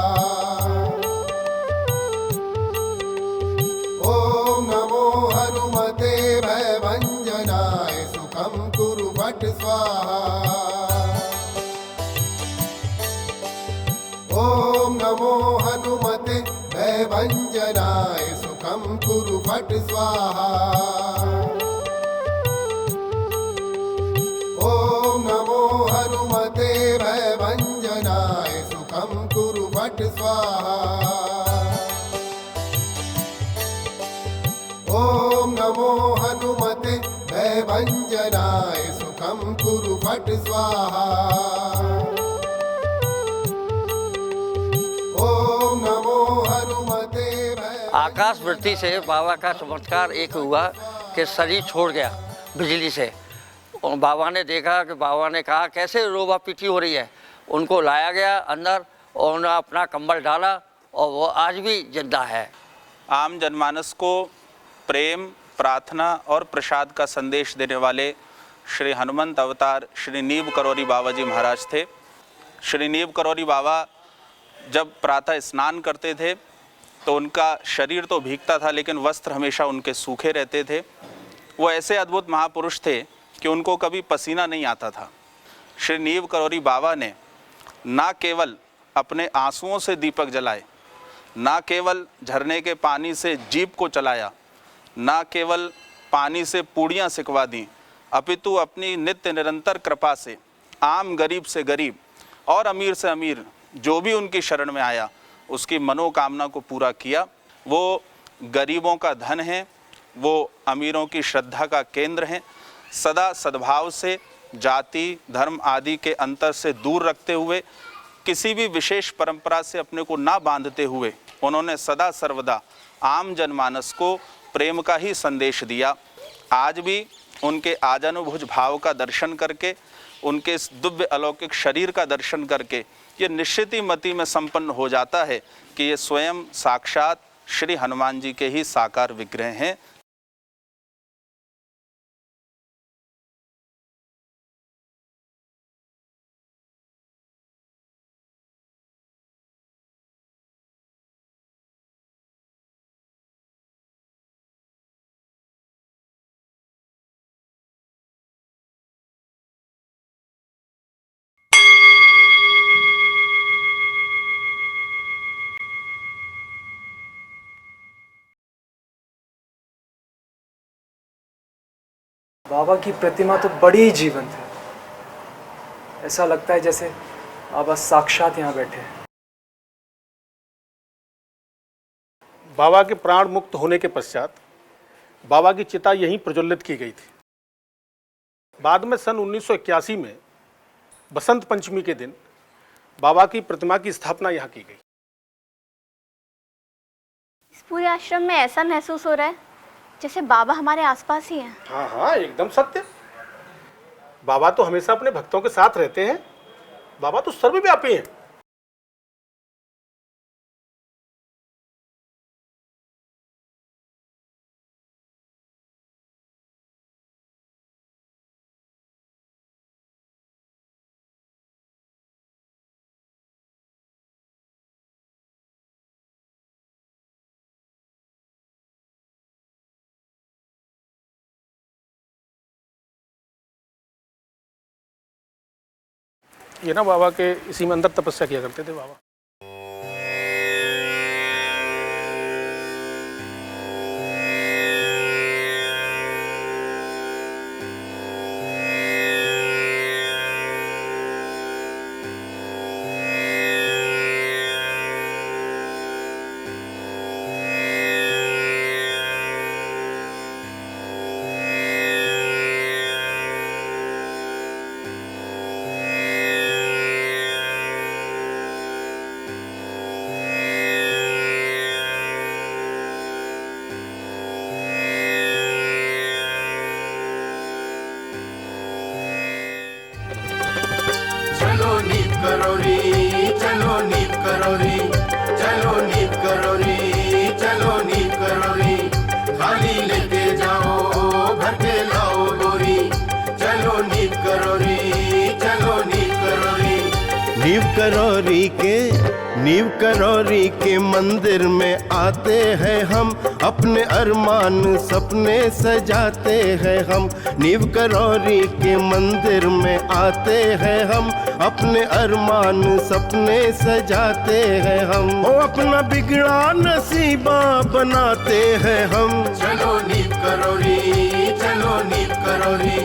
ओम नमो हनुमते भयभंजनाय सुखम कुरु फट स्वाहा। ओम नमो हनुमते भयभंजनाय सुखम कुरु फट स्वाहा। ओम नमो हनुमते भयभंजनाय सुखम कुरु फट स्वाहा। ओम नमो हनुमते भयभंजनाय सुखम कुरु फट स्वाहा। ओम नमो हनुमते। आकाश वृत्ति से बाबा का चमत्कार एक हुआ कि शरीर छोड़ गया बिजली से, और बाबा ने देखा कि बाबा ने कहा कैसे रोबा पीटी हो रही है। उनको लाया गया अंदर और उन्होंने अपना कंबल डाला और वो आज भी जिंदा है। आम जनमानस को प्रेम, प्रार्थना और प्रसाद का संदेश देने वाले श्री हनुमंत अवतार श्री नीब करौरी बाबा जी महाराज थे। श्री नीब करौरी बाबा जब प्रातः स्नान करते थे तो उनका शरीर तो भीगता था लेकिन वस्त्र हमेशा उनके सूखे रहते थे। वो ऐसे अद्भुत महापुरुष थे कि उनको कभी पसीना नहीं आता था। श्री नीब करौरी बाबा ने ना केवल अपने आंसुओं से दीपक जलाए, ना केवल झरने के पानी से जीप को चलाया, ना केवल पानी से पूड़ियाँ सिकवा दी, अपितु अपनी नित्य निरंतर कृपा से आम गरीब से गरीब और अमीर से अमीर जो भी उनकी शरण में आया उसकी मनोकामना को पूरा किया। वो गरीबों का धन है, वो अमीरों की श्रद्धा का केंद्र हैं। सदा सद्भाव से जाति, धर्म आदि के अंतर से दूर रखते हुए, किसी भी विशेष परंपरा से अपने को ना बांधते हुए उन्होंने सदा सर्वदा आम जनमानस को प्रेम का ही संदेश दिया। आज भी उनके आजानुभुज भाव का दर्शन करके, उनके इस दिव्य अलौकिक शरीर का दर्शन करके ये निश्चित ही मति में संपन्न हो जाता है कि ये स्वयं साक्षात श्री हनुमान जी के ही साकार विग्रह हैं। बाबा की प्रतिमा तो बड़ी ही जीवंत है। ऐसा लगता है जैसे बाबा साक्षात यहाँ बैठे हैं। बाबा के प्राण मुक्त होने के पश्चात बाबा की चिता यहीं प्रज्वलित की गई थी। बाद में सन 1981 में बसंत पंचमी के दिन बाबा की प्रतिमा की स्थापना यहाँ की गई। इस पूरे आश्रम में ऐसा महसूस हो रहा है जैसे बाबा हमारे आसपास ही हैं। हाँ हाँ, एकदम सत्य। बाबा तो हमेशा अपने भक्तों के साथ रहते हैं। बाबा तो सर्वव्यापी हैं। ये ना बाबा के इसी में अंदर तपस्या किया करते थे बाबा। चलो नीव करोरी, चलो नीव करोरी, चलो नीव करोरी, चलो नीव करोरी, खाली लेके जाओ भर के लाओ बोरी। चलो नीव करोरी, चलो नीव करोरी। नीव करोरी के मंदिर में आते हैं हम, अपने अरमान सपने सजाते हैं हम। नीव करोरी के मंदिर में आते हैं हम, अपने अरमान सपने सजाते हैं हम। ओ अपना बिगड़ा नसीबा बनाते हैं हम। चलो नीव करोरी, चलो नीव करोरी,